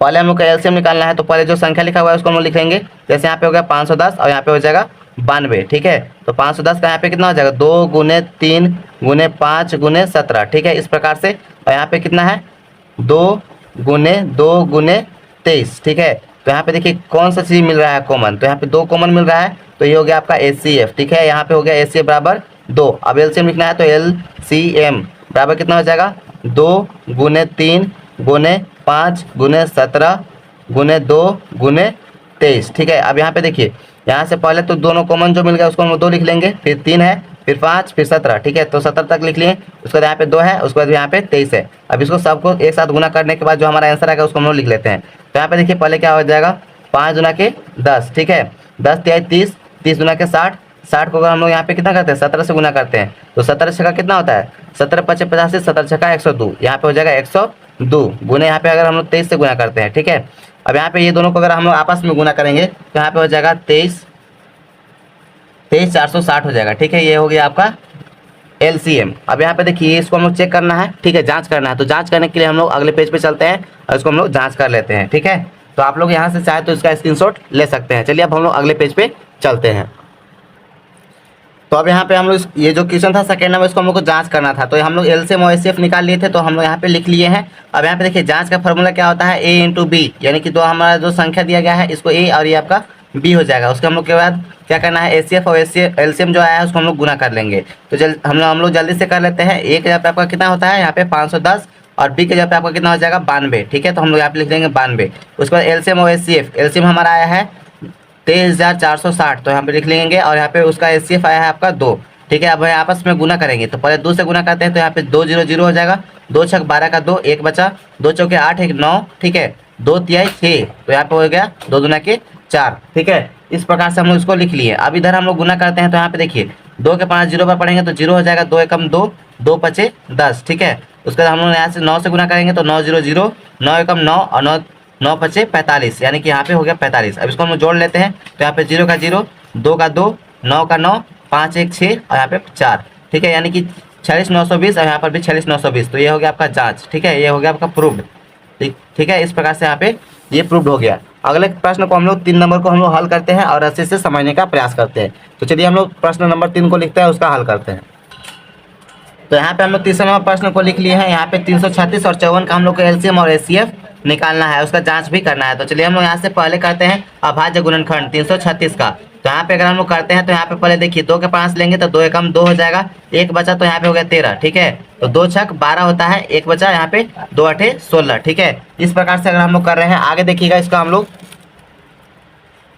पहले हम लोग का एलसीएम निकालना है तो पहले जो संख्या लिखा हुआ है उसको हम लोग लिखेंगे। जैसे यहाँ पे हो गया 510 और यहाँ पे हो जाएगा 92, ठीक है। तो 510 का यहाँ पे कितना हो जाएगा 2 गुने 3 गुने 5 गुने 17, ठीक है, इस प्रकार से। और यहाँ पे कितना है 2 गुने 23, ठीक है। तो यहाँ पे देखिए कौन सा चीज़ मिल रहा है कॉमन, तो यहाँ पे 2 कॉमन मिल रहा है तो ये हो गया आपका एचसीएफ, ठीक है। यहाँ पे हो गया एचसीएफ बराबर 2। अब एलसीएम लिखना है तो एलसीएम बराबर कितना हो जाएगा 2 गुने 3 गुने 5 गुने 17 गुने 2 गुने 23। ठीक है, अब यहाँ पे देखिए, यहाँ से पहले तो दोनों कॉमन जो मिल गया उसको हम 2 लिख लेंगे, फिर 3 है, फिर 5, फिर 17। ठीक है, तो 17 तक लिख लिए। उसके बाद यहाँ पे 2 है, उसके बाद यहाँ पे 23 है। अब इसको सबको एक साथ गुना करने के बाद जो हमारा आंसर आएगा उसको हम लोग लिख लेते हैं। तो यहाँ पे देखिए पहले क्या हो जाएगा, 5 गुना के 10। ठीक है, 10 तिहाई 30, 30 गुना के 60, 60 को अगर हम लोग यहाँ पे कितना करते हैं, 17 से गुना करते हैं, तो 17 छक्का कितना होता है, 17 पचे 85, 17 छक्का 102। यहाँ पे हो जाएगा 102 गुने यहाँ पे अगर हम लोग 23 से गुना करते हैं। ठीक है, अब यहाँ पे ये दोनों को अगर हम लोग आपस में गुना करेंगे तो यहाँ पे हो जाएगा 23 460 हो जाएगा। ठीक है, ये हो गया आपका LCM। अब यहाँ पे देखिए इसको हम लोग चेक करना है। ठीक है, जांच करना है। तो जांच करने के लिए हम लोग अगले पेज पे चलते हैं और इसको हम लोग जांच कर लेते हैं। ठीक है, तो आप लोग यहाँ से चाहे तो इसका स्क्रीनशॉट ले सकते हैं। चलिए अब हम लोग अगले पेज पे चलते हैं। तो अब यहाँ पे हम लोग ये जो क्वेश्चन था सेकंड नंबर, इसको हम लोग को जांच करना था। तो हम लोग LCM और HCF निकाल लिए थे, तो हम लोग यहाँ पे लिख लिए हैं। अब यहाँ पे देखिए जांच का फॉर्मूला क्या होता है, A इंटू बी, यानी कि दो हमारा जो संख्या दिया गया है इसको A और ये आपका B हो जाएगा। उसके हम लोग के बाद क्या करना है, HCF और LCM जो आया है उसको हम लोग गुना कर लेंगे। तो हम लोग जल्दी से कर लेते हैं। A के जगह पे आपका कितना होता है यहाँ पे 510 और B के जगह पे आपका कितना हो जाएगा 92। ठीक है, तो हम लोग यहाँ पे लिख देंगे 92। उसके बाद LCM और HCF, LCM हमारा आया है 23,460, तो यहाँ पे लिख लेंगे। और यहाँ पे उसका HCF आया है आपका 2। ठीक है, अब भाई आपस में गुना करेंगे, तो पहले 2 से गुना करते हैं, तो यहाँ पे 2 0 0 हो जाएगा, 2 छक 12 का 2, 1 बचा, 2 चौके 8, 1 9। ठीक है, 2 तिहाई 6, तो यहाँ पे हो गया 2 दूना के 4। ठीक है, इस प्रकार से हम लोग इसको लिख लिए। अब इधर हम लोग गुना करते हैं, तो यहाँ पे देखिए 2 के 5 0 पर पढ़ेंगे तो 0 हो जाएगा, 2 एकम 2, 2 पचे 10। ठीक है, उसके बाद हम लोग यहाँ से 9 से गुना करेंगे तो 9 0 0, 9 एकम 9 और 9 9 पचे 45, यानी कि यहाँ पे हो गया 45। अब इसको हम लोग जोड़ लेते हैं, तो यहाँ पे 0 का 0, 2 का 2, 9 का 9, 5 1 6 और यहाँ पे 4। ठीक है, यानी कि 46,920 और यहाँ पर भी 46,920। तो ये हो गया आपका जांच। ठीक है, ये हो गया आपका प्रूव्ड। ठीक है, इस प्रकार से यहाँ पे ये प्रूव्ड हो गया। अगले प्रश्न को हम लोग 3 नंबर को हम लोग हल करते हैं और अच्छे से समझने का प्रयास करते हैं। तो चलिए हम लोग प्रश्न नंबर 3 को लिखते हैं, उसका हल करते हैं। तो यहाँ पे हम लोग तीसरे नंबर प्रश्न को लिख लिए हैं। यहाँ पे 336 और 54 का हम लोग को LCM और HCF निकालना है, उसका जांच भी करना है। तो चलिए हम लोग यहाँ से पहले करते हैं अभाज्य गुणनखंड 336 का। तो यहाँ पे अगर हम लोग करते हैं तो यहाँ पे पहले देखिए 2 के 5 लेंगे तो 2 एकम 2 हो जाएगा, 1 बचा तो यहाँ पे हो गया 13। ठीक है, तो 2 छक 12 होता है, 1 बचा यहाँ पे 2 अठे 16। ठीक है, इस प्रकार से अगर हम लोग कर रहे हैं, आगे देखिएगा इसका हम लोग।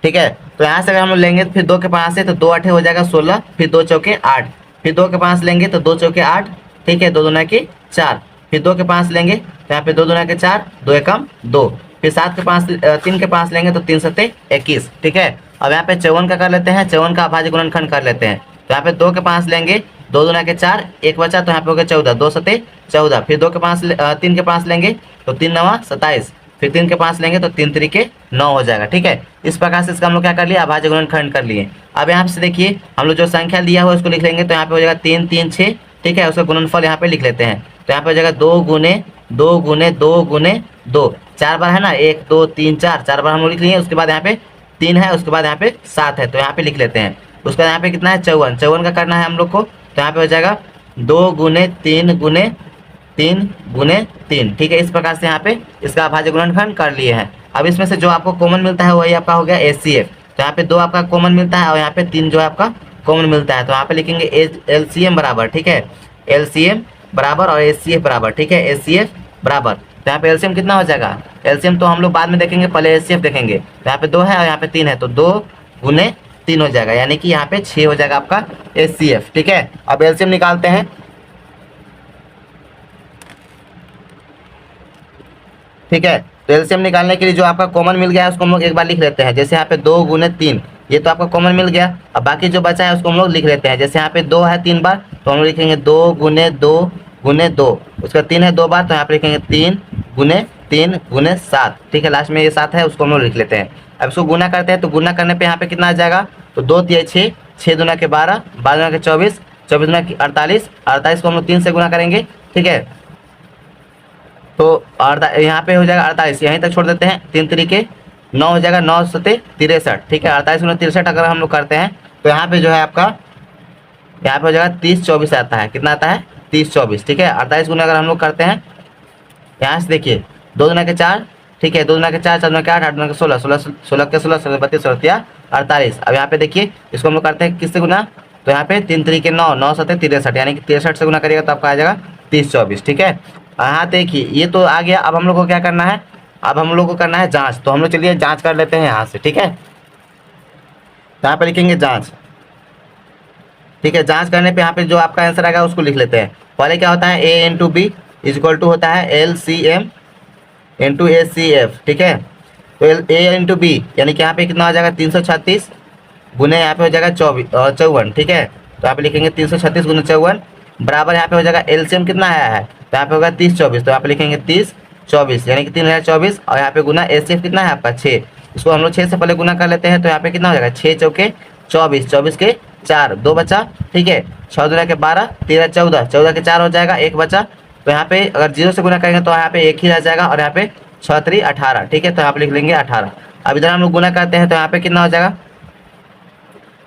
ठीक है, तो यहाँ से अगर हम लोग लेंगे तो फिर 2 के 5 से तो 2 अठे हो जाएगा 16, फिर 2 चौके 8, फिर 2 के 5 लेंगे तो 2 चौके 8। ठीक है, 2 दूना के 4, फिर 2 के 5 लेंगे तो यहाँ पे 2 दूना के 4, 2 एकम 2, फिर 7 के 5 3 के 5 लेंगे तो 3 सत्ते 21। ठीक है, अब यहाँ पे 54 का कर लेते हैं, 54 का अभाज्य गुणनखंड कर लेते हैं। तो यहाँ पे 2 के 5 लेंगे, 2 दूना के 4, 1 बचा तो यहाँ पे हो गया 14, 2 सत्ते 14, फिर 2 के 5 3 के 5 लेंगे तो 3 9 27, फिर 3 के 5 लेंगे तो 3 3 के 9 हो जाएगा। ठीक है, इस प्रकार से इसका हम लोग क्या कर लिया, अभाज्य गुणनखंड कर लिए। अब यहाँ से देखिए हम लोग जो संख्या दिया हुआ उसको लिख लेंगे, तो यहाँ पे हो जाएगा 3 3 6। ठीक है, उसका गुणनफल यहाँ पे लिख लेते हैं। तो यहाँ पे हो जाएगा 2 गुने 2 गुने 2 गुने 2, 4 बार है ना, 1 2 3 4, 4 बार हम लोग लिख लिए। उसके बाद यहाँ पे 3 है, उसके बाद यहाँ पे 7 है, तो यहाँ पे लिख लेते हैं। उसके बाद यहाँ पे कितना है 54, 54 का करना है हम लोग को। तो यहाँ पे हो जाएगा 2 गुने 3 गुने 3 गुने 3। ठीक है, इस प्रकार से यहाँ पे इसका अभाज्य गुणनखंड कर लिए हैं। अब इसमें से जो आपको कॉमन मिलता है वही आपका हो गया HCF। तो यहाँ पे 2 आपका कॉमन मिलता है और यहाँ पे 3 जो है आपका कॉमन मिलता है। तो यहाँ पे लिखेंगे LCM बराबर, ठीक है, LCM बराबर और HCF बराबर। ठीक है, HCF बराबर, तो यहाँ पे LCM कितना हो जाएगा, LCM तो हम लोग बाद में देखेंगे, पहले HCF देखेंगे। तो यहाँ पे 2 है और यहाँ पे 3 है, तो 2 गुने 3 हो जाएगा, यानी कि यहाँ पे 6 हो जाएगा आपका HCF। ठीक है, अब LCM निकालते हैं। ठीक है, तो LCM निकालने के लिए जो आपका कॉमन मिल गया है उसको हम लोग एक बार लिख लेते हैं। जैसे यहाँ पे 2 गुने 3, ये तो आपका कॉमन मिल गया। अब बाकी जो बचा है उसको हम लोग लिख लेते हैं। जैसे यहाँ पे 2 है 3 बार, तो हम लोग लिखेंगे 2 गुने 2 गुने 2, उसका 3 है 2 बार, तो यहाँ पे लिखेंगे 3 गुने 7। ठीक है, लास्ट में ये 7 है, उसको हम लोग लिख लेते हैं। अब इसको गुना करते हैं, तो गुना करने पर यहाँ पे कितना आ जाएगा, तो 2 तिहाई 6, 6 दूना के 12, 12 दूना के 24, 24 दूना के 48, 48 को हम लोग 3 से गुना करेंगे। ठीक है, तो यहाँ पे हो जाएगा 48, यहीं तक छोड़ देते हैं, 3 तरीके 9 हो जाएगा, 9 सत्ते 63। ठीक है, 48 गुना 63 अगर हम लोग करते हैं तो यहाँ पे जो है आपका यहाँ पे हो जाएगा 30 24 आता है। कितना आता है, 30 24। ठीक है, 48 गुना अगर हम लोग करते हैं, यहाँ से देखिए 2 दूना के 4, ठीक है, 2 दूना के 4, 4 दूना के 8, 8 दूना के 16, 16 के 16, 32, 48। अब यहाँ पे देखिए इसको हम लोग करते हैं किससे गुना, तो यहाँ पे 3 तरीके 9, 9 सत्ते 63, यानी कि 63 से गुना करिएगा तो आपका आ जाएगा 30 24। ठीक है, हाँ देखिए ये तो आ गया। अब हम लोग को क्या करना है, अब हम लोग को करना है जांच, तो हम लोग चलिए जांच कर लेते हैं यहाँ से, ठीक है। यहाँ पे लिखेंगे जांच, ठीक है। जांच करने पे यहाँ पे जो आपका आंसर आएगा उसको लिख लेते हैं। पहले क्या होता है, A into B is equal to होता है L C M into A C F, ठीक है। तो ए इंटू बी यानी कि यहाँ पे कितना हो जाएगा 336 गुने यहाँ पे हो जाएगा 54, ठीक है। तो यहाँ पे लिखेंगे 336 गुने 54 बराबर यहाँ पे हो जाएगा एलसीएम कितना आया है, तो यहाँ पे होगा 30 24, तो यहाँ पे लिखेंगे 30 24 यानी कि 3024 और यहाँ पे गुना एचसीएफ कितना है आपका 6। इसको हम लोग 6 से पहले गुना कर लेते हैं, तो यहाँ पे कितना हो जाएगा 6 चौके 24, 24 के 4 2 बचा, ठीक है। 6 दूना के 12 13 14, 14 के 4 हो जाएगा 1 बचा। तो यहाँ पे अगर 0 से गुना करेंगे तो यहाँ पे 1 ही रह जाएगा और यहाँ पे 6 3 18, ठीक है। तो यहाँ पे लिख लेंगे 18। अब इधर हम लोग गुना करते हैं तो यहाँ पे कितना हो जाएगा,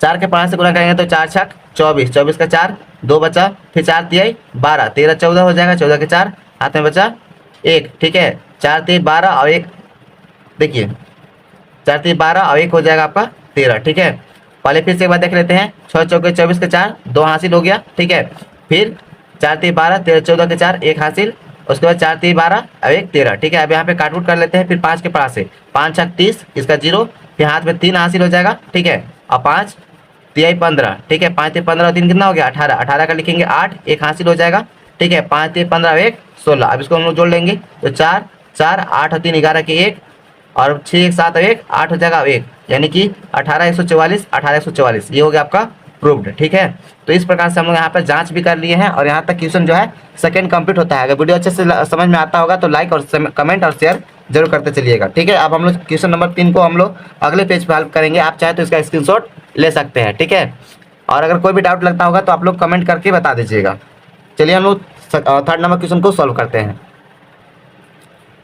4 के 5 से गुना करेंगे तो 4 छक 24, 24 का 4 2 बचा, फिर 4 तिहाई 12 13 14 हो जाएगा, 14 के 4 हाथ में बचा 1, ठीक है। 4 3 12 और 1, देखिए 4 3 12 और 1 हो जाएगा आपका 13, ठीक है। पहले फिर से एक बार देख लेते हैं, 6 चौके 24 के 4 2 हासिल हो गया, ठीक है। फिर 4 3 12 13 14 के 4 1 हासिल, उसके बाद 4 3 12 और 1 13, ठीक है। अब यहाँ पे काटवुट कर लेते हैं, फिर 5 के 5 से 5 छक 30 इसका 0, फिर हाथ में 3 हासिल हो जाएगा, ठीक है। और 5 तिहाई 15, ठीक है। 5 3 15 और 3 कितना हो गया 18, 18 का लिखेंगे 8 1 हासिल हो जाएगा, ठीक है। 5 3 15 1 16, अब इसको हम लोग जोड़ लेंगे तो 4 4 8 और 3 11 के 1 और 6 1 7 और 1 8 हो जाएगा 1, यानी कि 18 144 18 144, ये हो गया आपका प्रूव्ड, ठीक है। तो इस प्रकार से हम लोग यहाँ पर जांच भी कर लिए हैं और यहाँ तक क्वेश्चन जो है सेकंड कंप्लीट होता है। अगर वीडियो अच्छे से समझ में आता होगा तो लाइक और कमेंट और शेयर जरूर करते चलिएगा, ठीक है। अब हम लोग क्वेश्चन नंबर 3 को हम लोग अगले पेज पर हल करेंगे, आप चाहे तो इसका स्क्रीनशॉट ले सकते हैं, ठीक है। और अगर कोई भी डाउट लगता होगा तो आप लोग कमेंट करके बता दीजिएगा। चलिए हम लोग थर्ड नंबर क्वेश्चन को सॉल्व करते हैं।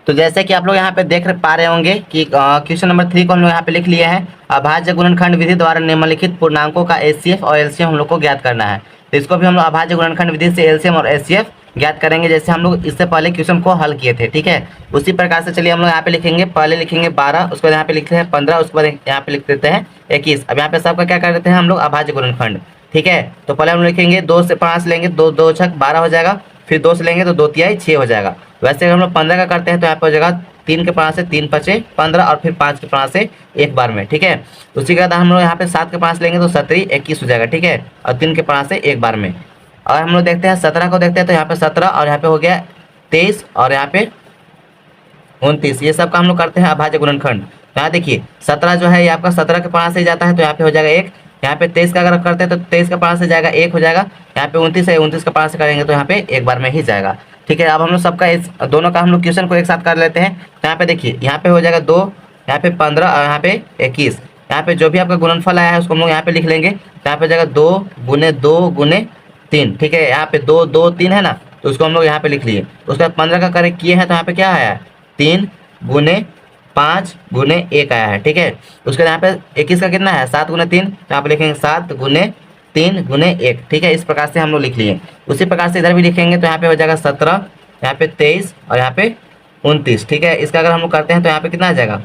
तो जैसे कि आप लोग यहाँ पे देख पा रहे होंगे कि क्वेश्चन नंबर 3 को हम लोग यहाँ पे लिख लिए हैं, अभाज्य गुणनखंड विधि द्वारा निम्नलिखित पूर्णांकों का एचसीएफ और एलसीएम हम लोग को ज्ञात करना है। तो इसको भी हम लोग अभाज्य गुणनखंड विधि से एलसीएम और एचसीएफ ज्ञात करेंगे, जैसे हम लोग इससे पहले क्वेश्चन को हल किए थे, ठीक है। उसी प्रकार से चलिए हम लोग यहाँ पे लिखेंगे, पहले लिखेंगे 12, उसके बाद यहाँ पे लिखते हैं 15, उसके बाद यहाँ पे लिख देते हैं 21। अब यहाँ पे सबका क्या कर देते हैं हम लोग अभाज्य गुणनखंड, ठीक है। तो पहले हम लिखेंगे 2 से 5 लेंगे, 2 2 छक 12 हो जाएगा, फिर 2 से लेंगे तो 2 तिहाई 6 हो जाएगा। वैसे अगर हम लोग 15 का करते हैं तो यहाँ पे हो जाएगा 3 के 5 से 3 5 15 और फिर 5 के 5 से एक बार में, ठीक है। उसी के बाद हम लोग यहाँ पे 7 के 5 लेंगे तो 17 21 हो जाएगा, ठीक है। और 3 के 5 से एक बार में। और हम लोग देखते हैं 17 को देखते हैं तो यहाँ पे 17 और यहाँ पे हो गया 23 और यहाँ पे 29, ये सब का हम लोग करते हैं अभाज्य गुणनखंड। यहाँ देखिए 17 जो है ये आपका 17 के 5 से जाता है तो यहाँ पे हो जाएगा 1, यहाँ पे 23 का अगर करते हैं तो 23 का 5 से जाएगा 1 हो जाएगा, यहाँ पे 29 है 29 का 5 से करेंगे तो यहाँ पे एक बार में ही जाएगा, ठीक है। अब हम लोग सबका इस दोनों का हम लोग क्वेश्चन को एक साथ कर लेते हैं। तो यहाँ पे देखिए यहाँ पे हो जाएगा 2, यहाँ पे 15 और यहाँ पे 21, यहाँ पे जो भी आपका गुणनफल आया है उसको हम लोग यहाँ पे लिख लेंगे। तो यहाँ पे हो जाएगा 2 गुने 2 गुने 3, ठीक है। यहाँ पे 2 2 3 है ना, तो उसको हम लोग यहाँ पे लिख लिए। उसके बाद 15 का करेक्ट किए हैं तो यहाँ पे क्या आया है 3 गुने 5 गुने 1 आया है, ठीक है। उसके बाद यहाँ पे 21 का कितना है 7 गुने 3, तो यहाँ पे लिखेंगे 7 गुने 3 गुने 1, ठीक है। इस प्रकार से हम लोग लिख लिए। उसी प्रकार से इधर भी लिखेंगे तो यहाँ पे हो जाएगा 17, यहाँ पे 23 और यहाँ पे 29, ठीक है। इसका अगर हम लोग करते हैं तो यहाँ पे कितना आ जाएगा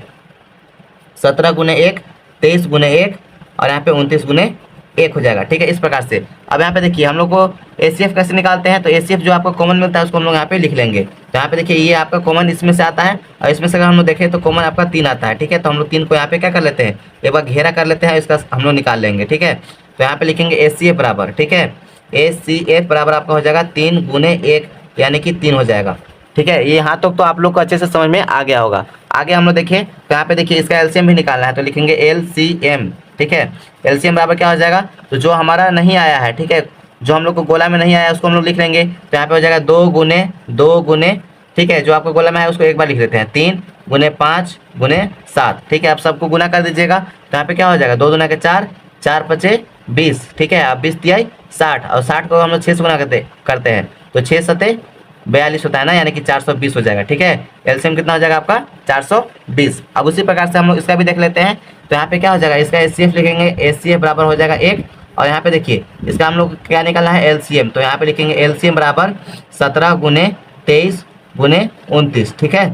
17 गुने 1 23 गुने 1 और यहाँ पे 29 गुने 1 हो जाएगा, ठीक है। इस प्रकार से अब यहाँ पे देखिए हम लोग को एचसीएफ कैसे निकालते हैं, तो एचसीएफ जो आपको कॉमन मिलता है उसको हम लोग यहाँ पे लिख लेंगे। तो यहाँ पे देखिए ये आपका कॉमन इसमें से आता है और इसमें से अगर हम लोग देखें तो कॉमन आपका 3 आता है, ठीक है। तो हम लोग 3 को यहाँ पे क्या कर लेते हैं एक बार घेरा कर लेते हैं, इसका हम लोग निकाल लेंगे, ठीक है। तो यहाँ पे लिखेंगे एचसीएफ बराबर, ठीक है, एचसीएफ बराबर आपका हो जाएगा 3 गुने 1 यानी कि 3 हो जाएगा, ठीक है। ये यहाँ तक तो आप लोग को अच्छे से समझ में आ गया होगा। आगे हम लोग देखिए तो यहाँ पे देखिए इसका एलसीएम भी निकालना है, तो लिखेंगे एलसीएम, ठीक है। एलसीएम बराबर क्या हो जाएगा, तो जो हमारा नहीं आया है, ठीक है, जो हम लोग को गोला में नहीं आया उसको हम लोग लिख लेंगे। तो यहाँ पे हो जाएगा 2 गुने 2 गुने, ठीक है, जो आपको गोला में है उसको एक बार लिख लेते हैं 3 गुने 5 गुने 7, ठीक है। आप सबको गुना कर दीजिएगा तो यहाँ पे क्या हो जाएगा 2 दूना के 4 4 5 20, ठीक है। अब 20 तिहाई 60 और 60 को हम लोग 6 से गुना करते हैं तो 6 7 42 होता है ना, यानी कि 420 हो जाएगा, ठीक है। एलसीएम कितना हो जाएगा आपका 420। अब उसी प्रकार से हम लोग इसका भी देख लेते हैं। तो यहाँ पे क्या हो जाएगा इसका एचसीएफ लिखेंगे, एचसीएफ बराबर हो जाएगा 1 और यहाँ पे देखिए इसका हम लोग क्या निकालना है एलसीएम, तो यहाँ पे लिखेंगे एलसीएम बराबर 17 गुने 23 गुने 29, ठीक है।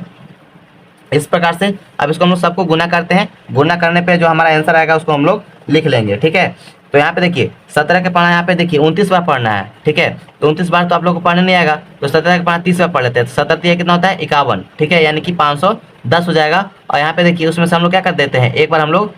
इस प्रकार से अब इसको हम लोग सबको गुना करते हैं, गुना करने पे जो हमारा आंसर आएगा उसको हम लोग लिख लेंगे, ठीक है। तो यहाँ पे देखिए 17 के पढ़ना यहाँ पे देखिए 29 बार पढ़ना है, ठीक है। तो 29 बार तो आप लोग को पढ़ने नहीं आएगा, तो 17 के पढ़ना 30 बार पढ़ लेते हैं। तो 17 कितना होता है 51, ठीक है, यानी कि 510 हो जाएगा। और यहाँ पे देखिए उसमें से हम लोग क्या कर देते हैं, एक बार हम लोग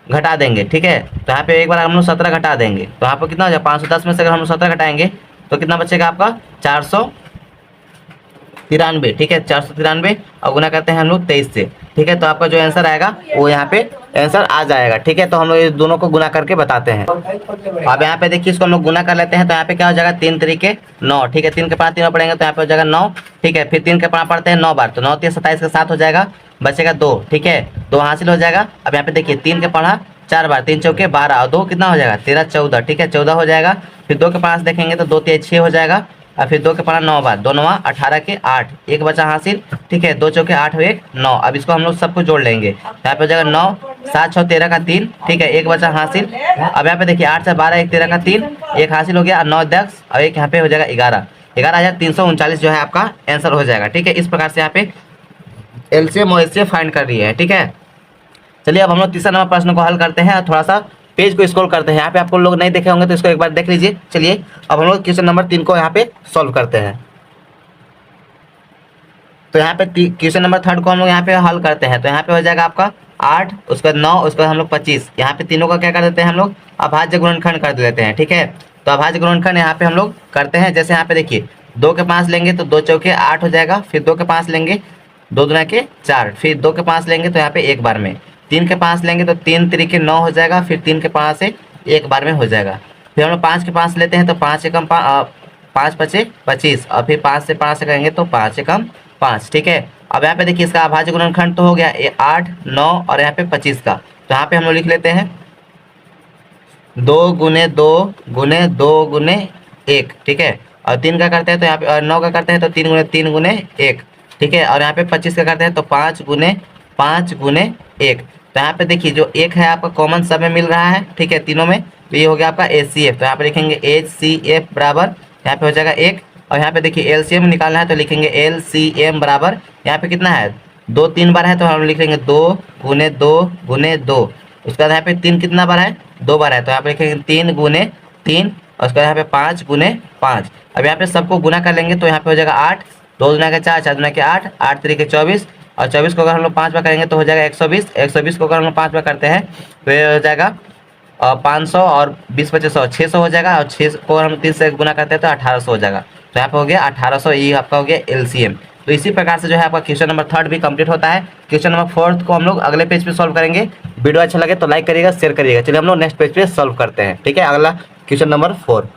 घटा देंगे, ठीक है। तो यहाँ पे एक बार हम लोग 17 घटा देंगे, तो यहाँ पे कितना हो जाएगा 510 में से अगर हम लोग 17 घटाएंगे तो कितना बचेगा आपका 493, ठीक है, 493 और गुना करते हैं हम लोग 23 से, ठीक है। तो आपका जो आंसर आएगा वो यहाँ पे आंसर आ जाएगा, ठीक है। तो हम लोग इस दोनों को गुना करके बताते हैं। अब यहाँ पे देखिए इसको हम लोग गुना कर लेते हैं, तो यहाँ पे क्या हो जाएगा 3 तरीके 9, ठीक है, 3 के 5 तीनों पढ़ेंगे तो यहाँ पे हो जाएगा 9, ठीक है। फिर 3 के 5 पढ़ते हैं 9 बार, तो 9 3 27 के 7 हो जाएगा, बचेगा 2, ठीक है, 2 हासिल हो जाएगा। अब यहाँ पे देखिए 3 के पढ़ा 4 बार, 3 चौके 12 और 2 कितना हो जाएगा 13 14, ठीक है, 14 हो जाएगा। फिर 2 के 5 देखेंगे तो 2 3 6 हो जाएगा। और फिर 2 के पढ़ा 9 बार, 2 9 18 के 8, एक बचा हासिल, ठीक है, 2 चौके 8 1 9। अब इसको हम लोग सबको जोड़ लेंगे, यहाँ पे हो जाएगा 9 7 6 13 का 3, ठीक है, एक बचा हासिल। अब यहाँ पे देखिए 8 से 12 1 13 का 3, एक हासिल हो गया, 9 10 और एक यहाँ पे हो जाएगा 11, 11,339 जो है आपका आंसर हो जाएगा, ठीक है। इस प्रकार से यहाँ पे एलसीएम और एचसीएफ फाइंड कर रही है, ठीक है। चलिए अब हम लोग तीसरा नंबर प्रश्न को हल करते हैं, थोड़ा सा पेज को स्क्रॉल करते हैं। यहाँ पे आपको लोग नहीं देखे होंगे तो इसको एक बार देख लीजिए। चलिए अब हम लोग क्वेश्चन नंबर 3 को यहाँ पे सॉल्व करते हैं। तो यहाँ पे क्वेश्चन नंबर 3 को हम लोग यहाँ पे हल करते हैं। तो यहाँ पे हो जाएगा आपका 8, उसके बाद 9, उसके बाद हम लोग 25। यहाँ पे तीनों का क्या कर देते हैं हम लोग अभाज्य गुणनखंड कर देते हैं, ठीक है। तो अभाज्य गुणनखंड यहाँ पे हम लोग करते हैं। जैसे यहाँ पे देखिए 2 के 5 लेंगे तो 2 चौके 8 हो जाएगा, फिर 2 के 5 लेंगे 2 दूना के 4, फिर 2 के 5 लेंगे तो यहाँ पे एक बार में, 3 के 5 लेंगे तो 3 तरीके 9 हो जाएगा, फिर 3 के 5 से एक बार में हो जाएगा। फिर हम लोग 5 के 5 लेते हैं तो 5 एकम 5 पचे 25 और फिर 5 से 5 से करेंगे तो 5 एकम 5, ठीक है। अब यहाँ पे देखिए इसका अभाज्य गुणनखंड तो हो गया 8 9 और यहाँ पे 25 का। तो यहाँ पे हम लोग लिख लेते हैं 2 गुने 2 गुने 2 गुने 1, ठीक है। और 3 का करते हैं तो यहाँ पे, और 9 का करते हैं तो 3 गुने 1, ठीक है। और यहाँ पे 25 का करते हैं तो 5 गुने 1। तो यहाँ पे देखिए जो 1 है आपका कॉमन सब में मिल रहा है, ठीक है, तीनों में। तो ये हो गया आपका HCF। तो यहाँ पे लिखेंगे HCF बराबर यहाँ पे हो जाएगा 1। और यहाँ पे देखिए LCM निकालना है तो लिखेंगे LCM बराबर यहाँ पे कितना है 2 3 बार है तो हम लिखेंगे 2 गुने 2 गुने 2। उसके बाद यहाँ पे 3 कितना बार है 2 बार है तो यहाँ पे लिखेंगे 3 गुने 3 और उसके बाद यहाँ पे 5 गुने 5। अब यहाँ पे सबको गुना कर लेंगे तो यहाँ पे हो जाएगा 8, 2 दुना के 4, 4 दुना के 8, 8 तरीके 24 और 24 को अगर हम लोग 5 बार करेंगे तो हो जाएगा 120। 120 को अगर हम लोग 5 बार करते हैं तो ये हो जाएगा 500 और 20 25 100 600 हो जाएगा। और 6 को हम 3 से गुना करते हैं तो 1800 हो जाएगा। तो यहाँ पे हो गया 1800, ये आपका हो गया LCM। तो इसी प्रकार से जो है आपका क्वेश्चन नंबर 3 भी कंप्लीट होता है। क्वेश्चन नंबर 4 को हम लोग अगले पेज पे सॉल्व करेंगे। वीडियो अच्छा लगे तो लाइक करिएगा, शेयर करिएगा। चलिए हम लोग नेक्स्ट पेज पे सॉल्व करते हैं, ठीक है। अगला क्वेश्चन नंबर 4।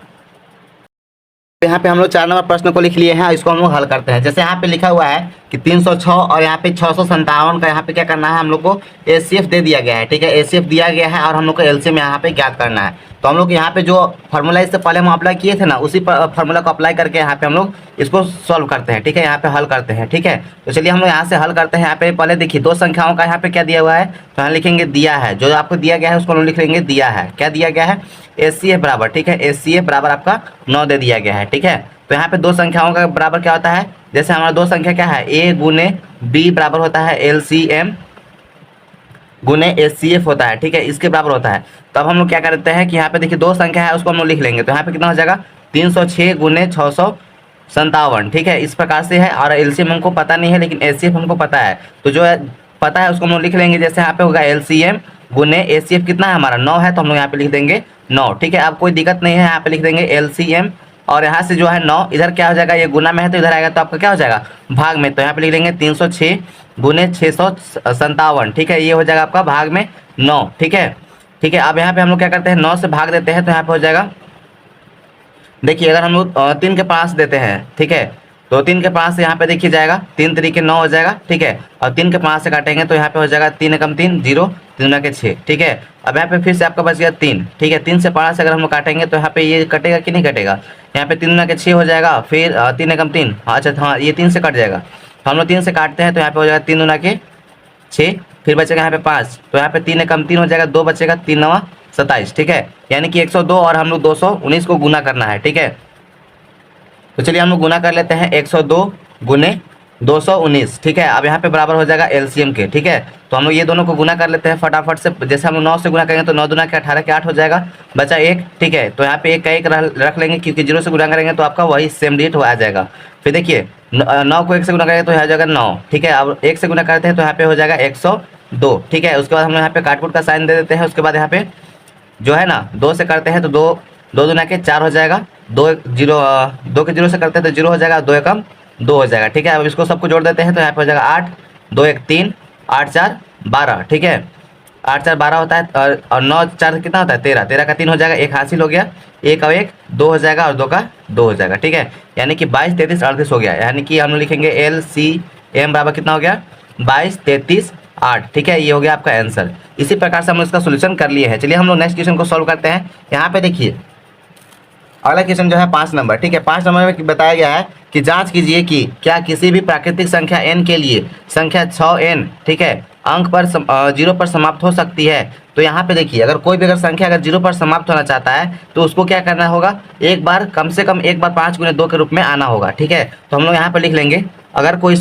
यहाँ पे हम लोग 4 नंबर प्रश्न को लिख लिए हैं, इसको हम लोग हल करते हैं। जैसे यहाँ पे लिखा हुआ है कि 306 और यहाँ पे 657 का यहाँ पे क्या करना है हम लोग को HCF दे दिया गया है, ठीक है, HCF दिया गया है और हम लोग को LCM यहाँ पे ज्ञात करना है। तो हम लोग यहाँ पे जो फार्मूला इससे पहले हम अप्लाई किए थे ना, उसी फार्मूला को अप्लाई करके यहाँ पे हम लोग इसको सॉल्व करते हैं, ठीक है, यहाँ पे हल करते हैं, ठीक है। तो चलिए हम लोग यहाँ से हल करते हैं। यहाँ पे पहले देखिए 2 संख्याओं का यहाँ पे क्या दिया हुआ है, तो यहाँ लिखेंगे दिया है, जो आपको दिया गया है उसको हम लिख लेंगे दिया है। क्या दिया गया है HCF बराबर, ठीक है, HCF बराबर आपका 9 दे दिया गया है, ठीक है। तो यहाँ पे 2 संख्याओं का बराबर क्या होता है, जैसे हमारा 2 संख्या क्या है A गुने B बराबर होता है LCM गुने HCF होता है, ठीक है, इसके बराबर होता है। तो अब हम लोग क्या करते हैं कि यहाँ पे देखिए 2 संख्या है उसको हम लोग लिख लेंगे। तो यहाँ पे कितना हो जाएगा 306 गुने 657, ठीक है, इस प्रकार से है। और LCM हमको पता नहीं है लेकिन HCF हमको पता है, तो जो है पता है उसको हम लोग लिख लेंगे। जैसे यहाँ पे होगा LCM गुने HCF कितना है हमारा 9 है, तो हम लोग यहाँ पे लिख देंगे 9, ठीक है। अब कोई दिक्कत नहीं है, यहाँ पे लिख देंगे LCM और यहाँ से जो है 9 इधर क्या हो जाएगा, ये गुना में है तो इधर आएगा तो आपका क्या हो जाएगा भाग में। तो यहाँ पे लिख देंगे 306 गुने 657, ठीक है, ये हो जाएगा आपका भाग में 9, ठीक है, ठीक है। अब यहाँ पे हम लोग क्या करते हैं 9 से भाग देते हैं तो यहाँ पे हो जाएगा, देखिए अगर हम लोग 3 के 5 देते हैं, ठीक है, तो 3 के 5 से यहाँ पे देखिए जाएगा 3 तरीके 9 हो जाएगा, ठीक है। और 3 के 5 से काटेंगे तो यहाँ पे हो जाएगा 3 एकम 3 0, 3 के 6, ठीक है। अब यहाँ पे फिर से आपका बच गया 3, ठीक है, 3 से 5 से अगर हम लोग काटेंगे तो यहाँ पे ये कटेगा कि नहीं कटेगा, यहाँ पे 3 के 6 हो जाएगा, फिर 3 एकम 3, अच्छा हाँ ये 3 से कट जाएगा। तो हम लोग 3 से काटते हैं तो यहाँ पे हो जाएगा 3 दूना के 6, फिर बचेगा यहाँ पे 5, तो यहाँ पे 3 एकम 3 हो जाएगा, 2 बचेगा, 3 9 27, ठीक है, यानी कि 102 और हम लोग 219 को गुना करना है, ठीक है। तो चलिए हम लोग गुना कर लेते हैं 102 गुने 219, ठीक है। अब यहाँ पे बराबर हो जाएगा एलसीएम के, ठीक है। तो हम लोग ये दोनों को गुना कर लेते हैं फटाफट से। जैसे हम लोग 9 से गुना करेंगे तो 9 दूना के 18 के 8 हो जाएगा, बचा 1, ठीक है। तो यहाँ पे 1 का 1 रख लेंगे, क्योंकि 0 से गुना करेंगे तो आपका वही सेम डिजिट आ जाएगा। फिर देखिए 9 को 1 से गुना करेंगे तो यहाँ जाएगा 9, ठीक है। अब 1 से गुना करते हैं तो यहाँ पे हो जाएगा 102, ठीक है। उसके बाद हम लोग यहाँ पे काटकुट का साइन दे देते हैं। उसके बाद यहाँ पे जो है ना 2 से करते हैं तो 2 दूना के 4 हो जाएगा, 2 के 0 से करते हैं तो 0 हो जाएगा, 2 एकम 2 हो जाएगा, ठीक है। अब इसको सबको जोड़ देते हैं तो यहाँ पे हो जाएगा 8, 2 1 3, 8 4 12, ठीक है। 8 4 12 होता है, और 9 4 कितना होता है 13, 13 का 3 हो जाएगा, 1 हासिल हो गया, 1 और 1 2 हो जाएगा, और 2 का 2 हो जाएगा, ठीक है। यानी कि 22 33 38 हो गया। यानी कि हम लोग लिखेंगे LCM बराबर कितना हो गया 22 33 8, ठीक है। ये हो गया आपका आंसर। इसी प्रकार से हम लोग इसका सोल्यूशन कर लिए हैं। चलिए हम लोग नेक्स्ट क्वेश्चन को सॉल्व करते हैं। यहाँ पे देखिए अगला क्वेश्चन जो है 5 नंबर, ठीक है। 5 नंबर में बताया गया है कि जांच कीजिए कि क्या किसी भी प्राकृतिक संख्या n के लिए संख्या 6n, ठीक है, अंक पर 0 पर समाप्त हो सकती है। तो यहाँ पे देखिए अगर कोई भी संख्या अगर 0 पर समाप्त होना चाहता है तो उसको क्या करना होगा, एक बार कम से कम एक बार 5 गुने 2 के रूप में आना होगा, ठीक है। तो हम लोग यहाँ पर लिख लेंगे अगर कोई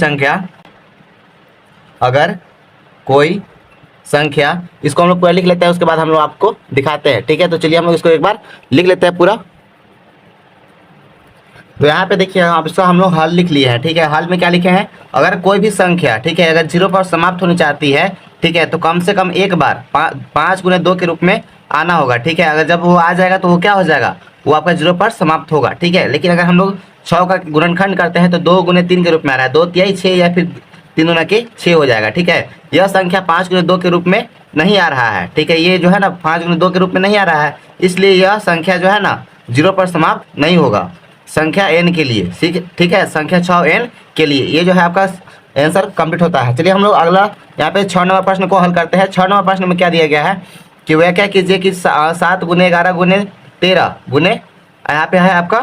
संख्या, इसको हम लोग पूरा लिख लेते हैं, उसके बाद हम लोग आपको दिखाते हैं, ठीक है। तो चलिए हम लोग इसको एक बार लिख लेते हैं पूरा। तो यहाँ पे देखिए आप इसका हम लोग हल लिख लिए हैं, ठीक है। हल में क्या लिखे हैं, अगर कोई भी संख्या, ठीक है, अगर 0 पर समाप्त होनी चाहती है, ठीक है, तो कम से कम एक बार 5 गुने 2 के रूप में आना होगा, ठीक है। अगर जब वो आ जाएगा तो वो क्या हो जाएगा, वो आपका 0 पर समाप्त होगा, ठीक है। लेकिन अगर हम लोग 6 का गुणनखंड करते हैं तो 2 गुने 3 के रूप में आ रहा है, 2 तिहाई 6 या फिर 3 गुना के 6 हो जाएगा, ठीक है। यह संख्या 5 गुने 2 के रूप में नहीं आ रहा है, ठीक है। ये जो है ना 5 गुने 2 के रूप में नहीं आ रहा है, इसलिए यह संख्या जो है ना 0 पर समाप्त नहीं होगा संख्या n के लिए, ठीक है। संख्या 6n के लिए ये जो है आपका आंसर कंप्लीट होता है। चलिए हम लोग अगला यहाँ पे 6 नंबर प्रश्न को हल करते हैं। 6 नंबर प्रश्न में क्या दिया गया है कि वह क्या कीजिए कि 7 गुने 11 गुने 13 गुने यहाँ पे है आपका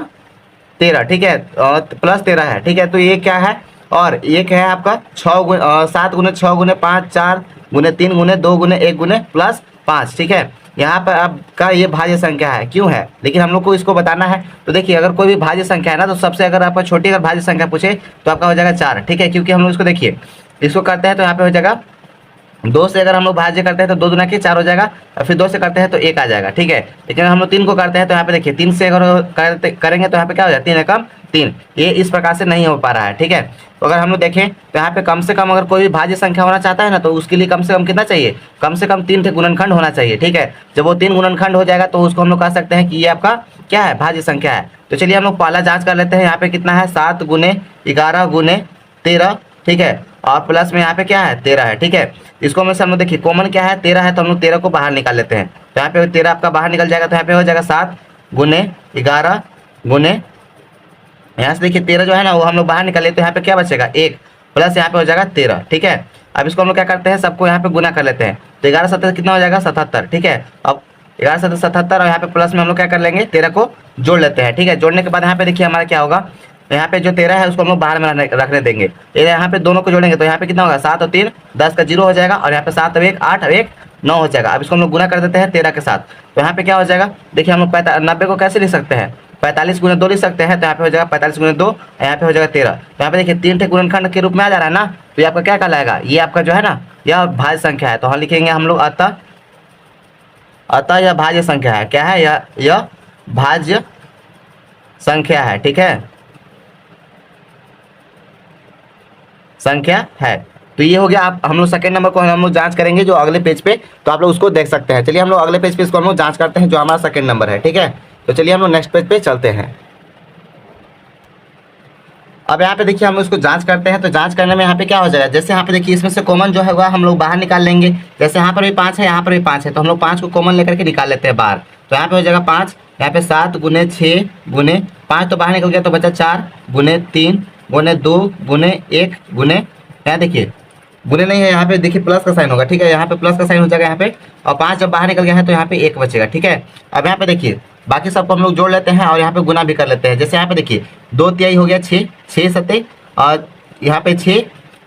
13, ठीक है, प्लस 13 है, ठीक है। तो ये क्या है, और ये क्या है आपका 7 गुने 6 गुने 5 4 गुने 3 गुने 2 गुने 1 गुने प्लस 5, ठीक है। यहाँ पर आपका ये भाज्य संख्या है, क्यों है, लेकिन हम लोग को इसको बताना है। तो देखिए अगर कोई भी भाज्य संख्या है ना, तो सबसे अगर आपका छोटी अगर भाज्य संख्या पूछे तो आपका हो जाएगा 4, ठीक है। क्योंकि हम लोग इसको देखिए इसको करते हैं तो यहाँ पे हो जाएगा 2 से अगर हम लोग भाज्य करते हैं तो 2 दूना के 4 हो जाएगा, और फिर 2 से करते हैं तो 1 आ जाएगा, ठीक है। लेकिन हम लोग 3 को करते हैं तो यहाँ पे देखिए 3 से अगर करेंगे तो यहाँ पे क्या हो जाएगा 3 एकम 3। ये इस प्रकार से नहीं हो पा रहा है, ठीक है। तो अगर हम लोग देखें तो यहाँ पे कम से कम अगर कोई भी भाज्य संख्या होना चाहता है ना, तो उसके लिए कम से कम कितना चाहिए, कम से कम 3 गुणनखंड होना चाहिए, ठीक है। जब वो 3 गुणनखंड हो जाएगा तो उसको हम लोग कह सकते हैं कि ये आपका क्या है, भाज्य संख्या है। तो चलिए हम लोग पहला जाँच कर लेते हैं। यहाँ पे कितना है 7 गुने 11 गुने 13, ठीक है, और प्लस में यहाँ पे क्या है 13 है, ठीक है। इसको में से हम लोग देखिए कॉमन क्या है 13 है, तो हम लोग 13 को बाहर निकाल लेते हैं। तो यहाँ पे 13 आपका बाहर निकल जाएगा, तो यहाँ पे हो जाएगा 7 गुने 11 गुने, यहाँ से देखिए 13 जो है ना वो हम लोग बाहर निकाले तो यहाँ पे क्या बचेगा 1, प्लस यहाँ पे हो जाएगा 13, ठीक है। अब इसको हम लोग क्या करते हैं, सबको यहाँ पे गुना कर लेते हैं। तो 11 7 कितना हो जाएगा 77, ठीक है। अब 11 7 77, और यहाँ पे प्लस में हम लोग क्या कर लेंगे 13 को जोड़ लेते हैं, ठीक है। जोड़ने के बाद यहाँ पे देखिए हमारा क्या होगा, यहाँ पे जो 13 है उसको हम लोग बाहर में रखने देंगे। यहाँ पे दोनों को जोड़ेंगे तो यहाँ पे कितना होगा 7 और 3 10 का 0 हो जाएगा, और यहाँ पे 7 और 1 8 और 1 9 हो जाएगा। अब इसको हम लोग गुना कर देते हैं 13 के साथ। तो यहाँ पे क्या हो जाएगा, देखिए हम लोग 90 को कैसे लिख सकते हैं, 45 गुने 2 लिख सकते हैं। तो यहाँ पे हो जाएगा 45 गुने 2, यहाँ पे हो जाएगा 13। तो यहाँ पे देखिए 3 गुणनखंड के रूप में आ जा रहा है ना, तो ये आपका क्या कहलाएगा, ये आपका जो है ना यह भाज्य संख्या है। तो हम लिखेंगे हम लोग अतः यह भाज्य संख्या है, क्या है यह भाज्य संख्या है, ठीक है, संख्या है। तो ये हो गया। आप हम लोग सेकंड नंबर को हम लोग जांच करेंगे जो अगले पेज पे, तो आप लोग उसको देख सकते हैं। चलिए हम लोग अगले पेज पे इसको हम लोग जांच करते हैं जो हमारा सेकंड नंबर है, ठीक है। तो चलिए हम लोग नेक्स्ट पेज पे चलते हैं। अब यहाँ पे देखिए हम लोग इसको जांच करते हैं। तो जांच करने में यहाँ पे क्या हो जाएगा, जैसे यहाँ पे देखिए इसमें से कॉमन जो है हम लोग बाहर निकाल लेंगे। जैसे यहाँ पर भी 5 है, यहाँ पर भी 5 है, तो हम लोग 5 को कॉमन लेकर के निकाल लेते हैं बाहर। तो यहाँ पे हो जाएगा 5, यहाँ पे 7 गुने 6 गुने 5 तो बाहर निकल गया, तो बचा 4 गुने 3 गुने 2 गुने 1 गुने, यहाँ देखिए गुने नहीं है, यहाँ पे देखिए प्लस का साइन होगा, ठीक है। यहाँ पे प्लस का साइन हो जाएगा यहाँ पे, और 5 जब बाहर निकल गया है तो यहाँ पे 1 बचेगा, ठीक है। अब यहाँ पे देखिए बाकी सबको हम लोग जोड़ लेते हैं और यहाँ पे गुना भी कर लेते हैं। जैसे यहाँ पे देखिए 2 तिहाई हो गया 6, 6 7 और यहाँ पे 6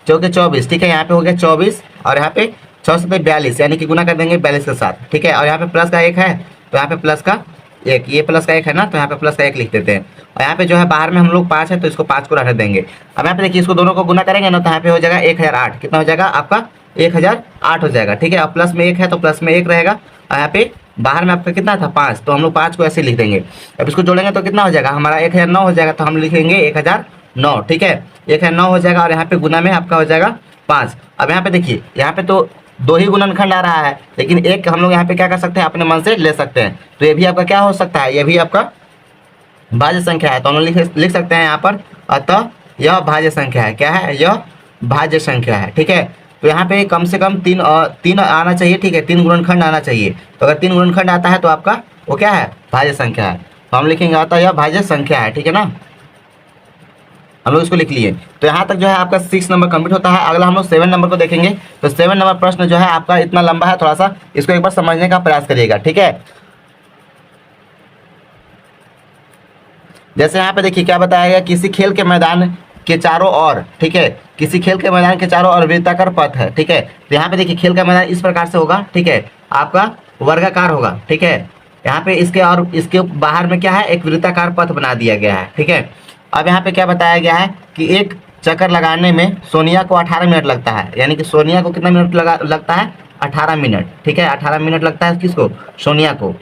चौके 24, ठीक है। यहाँ पे हो गया 24 और यहाँ पे 6 7 42, यानी कि गुना कर देंगे 42 के साथ, ठीक है। और यहाँ पे प्लस का 1 है तो यहाँ पे प्लस का 1, ये प्लस का 1 है ना, तो यहाँ पे प्लस का 1 लिख देते हैं। और यहाँ पे जो है बाहर में हम लोग 5 है, तो इसको 5 को रहने देंगे। अब यहाँ पे देखिए इसको दोनों को गुना करेंगे ना, तो यहाँ पे हो जाएगा 1008। कितना हो जाएगा आपका 1008 हो जाएगा, ठीक है। अब प्लस में 1 है तो प्लस में 1 रहेगा, और यहाँ पे बाहर में आपका कितना था 5, तो हम लोग 5 को ऐसे लिख देंगे। अब इसको जोड़ेंगे तो कितना हो जाएगा हमारा 1009 हो जाएगा, तो हम लिखेंगे 1009, ठीक है। 1009 हो जाएगा, और यहाँ पे गुना में आपका हो जाएगा 5। अब यहाँ पे देखिए, यहाँ पे तो 2 ही गुणनखंड आ रहा है, लेकिन एक हम लोग यहाँ पे क्या कर सकते हैं, अपने मन से ले सकते हैं। तो ये भी आपका क्या हो सकता है, ये भी आपका भाज्य संख्या है, तो हम लोग लिख सकते हैं यहाँ पर, अतः यह भाज्य संख्या है। क्या है, यह भाज्य संख्या है, ठीक है। तो यहाँ पे कम से कम 3 आना चाहिए, ठीक है, 3 गुणनखंड आना चाहिए। तो अगर 3 गुणनखंड आता है तो आपका वो क्या है, भाज्य संख्या है। तो हम लिखेंगे अतः यह भाज्य संख्या है, ठीक है ना। हम लोग इसको लिख लिए। तो यहाँ तक जो है आपका 6 नंबर कंप्लीट होता है। अगला हम लोग 7 नंबर को देखेंगे। तो 7 नंबर प्रश्न जो है आपका इतना लंबा है, थोड़ा सा इसको एक बार समझने का प्रयास करिएगा, ठीक है। जैसे यहाँ पे देखिए क्या बताया गया, किसी खेल के मैदान के चारों ओर, ठीक है, किसी खेल के मैदान के चारों ओर वृत्ताकार पथ है, ठीक है। तो यहाँ पे देखिए खेल का मैदान इस प्रकार से होगा, ठीक है, आपका वर्गाकार होगा, ठीक है। यहाँ पे इसके और इसके बाहर में क्या है, एक वृत्ताकार पथ बना दिया गया है, ठीक है। अब यहाँ पे क्या बताया गया है कि एक चक्कर लगाने में सोनिया को 18 मिनट लगता है, यानी कि सोनिया को कितना मिनट लगता है, 18 मिनट, ठीक है। 18 मिनट लगता है किसको, सोनिया को।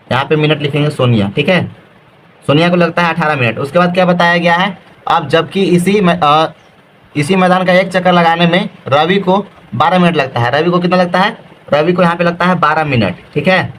यहाँ पे मिनट लिखेंगे सोनिया, ठीक है, सोनिया को लगता है 18 मिनट। उसके बाद क्या बताया गया है, अब जबकि इसी मैदान का एक चक्कर लगाने में रवि को 12 मिनट लगता है। रवि को कितना लगता है, रवि को यहाँ पे लगता है 12 मिनट, ठीक है।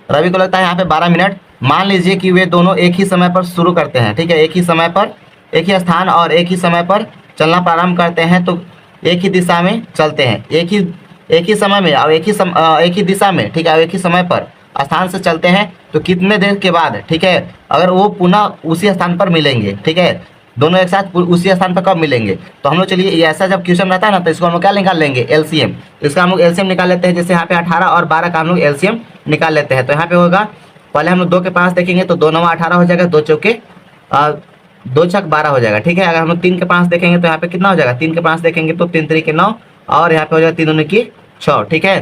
रवि को लगता है यहाँ पे 12 मिनट। मान लीजिए कि वे दोनों एक ही समय पर शुरू करते हैं, ठीक है, एक ही समय पर, एक ही स्थान और एक ही समय पर चलना प्रारंभ करते हैं, तो एक ही दिशा में चलते हैं, एक ही समय में और एक ही दिशा में, ठीक है, और एक ही समय पर स्थान से चलते हैं, तो कितने देर के बाद, ठीक है, अगर वो पुनः उसी स्थान पर मिलेंगे, ठीक है, दोनों एक साथ उसी स्थान पर कब मिलेंगे। तो हम लोग चलिए ये ऐसा जब क्वेश्चन रहता है ना, तो इसको हम लोग क्या निकाल लेंगे, एलसीएम। इसका हम लोग एलसीएम निकाल लेते हैं। जैसे यहाँ पे 18 और 12 का हम लोग एलसीएम निकाल लेते हैं। तो यहाँ पे होगा, पहले हम लोग 2 के 5 देखेंगे, तो 2 9 18 हो जाएगा, 2 चौके 2 छक 12 हो जाएगा, ठीक है। अगर हम लोग 3 के 5 देखेंगे तो यहाँ पे कितना हो जाएगा, 3 के 5 देखेंगे तो 3 3 के 9, और यहाँ पे हो जाएगा 3 दूनी की 6, ठीक है।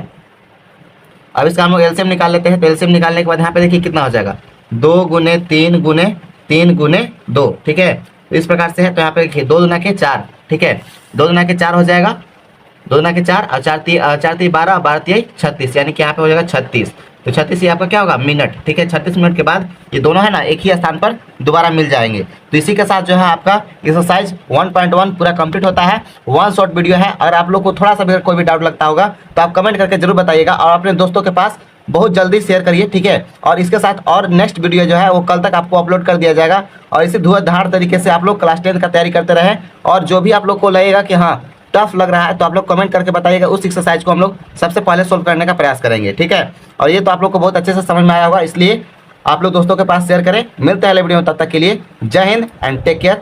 अब इसका हम लोग एलसीएम निकाल लेते हैं। तो एलसीएम निकालने के बाद यहाँ पे देखिए कितना हो जाएगा, 2 गुने 3 गुने 3 गुने 2, ठीक है। तो इस प्रकार से है। तो यहाँ पे देखिए 2 दूना के 4, ठीक है, 2 दूना के 4 हो जाएगा, 2 दूना के 4 और 4 3 12, 12 3 36, यानी कि यहाँ पे हो जाएगा 36। तो 36 ये आपका क्या होगा, मिनट, ठीक है। 36 मिनट के बाद ये दोनों है ना एक ही स्थान पर दोबारा मिल जाएंगे। तो इसी के साथ जो है आपका एक्सरसाइज 1.1 पूरा कंप्लीट होता है। 1 शॉर्ट वीडियो है। और आप लोग को थोड़ा सा भी कोई भी डाउट लगता होगा तो आप कमेंट करके जरूर बताइएगा, और अपने दोस्तों के पास बहुत जल्दी शेयर करिए, ठीक है। और इसके साथ और नेक्स्ट वीडियो जो है वो कल तक आपको अपलोड कर दिया जाएगा। और इसी धुआंधार तरीके से आप लोग क्लास 10 का तैयारी करते रहें। और जो भी आप लोग को लगेगा कि हाँ टफ लग रहा है, तो आप लोग कमेंट करके बताइएगा, उस एक्सरसाइज को हम लोग सबसे पहले सोल्व करने का प्रयास करेंगे, ठीक है। और ये तो आप लोग को बहुत अच्छे से समझ में आया होगा, इसलिए आप लोग दोस्तों के पास शेयर करें। मिलते हैं अगले वीडियो में, तब तक के लिए जय हिंद एंड टेक केयर।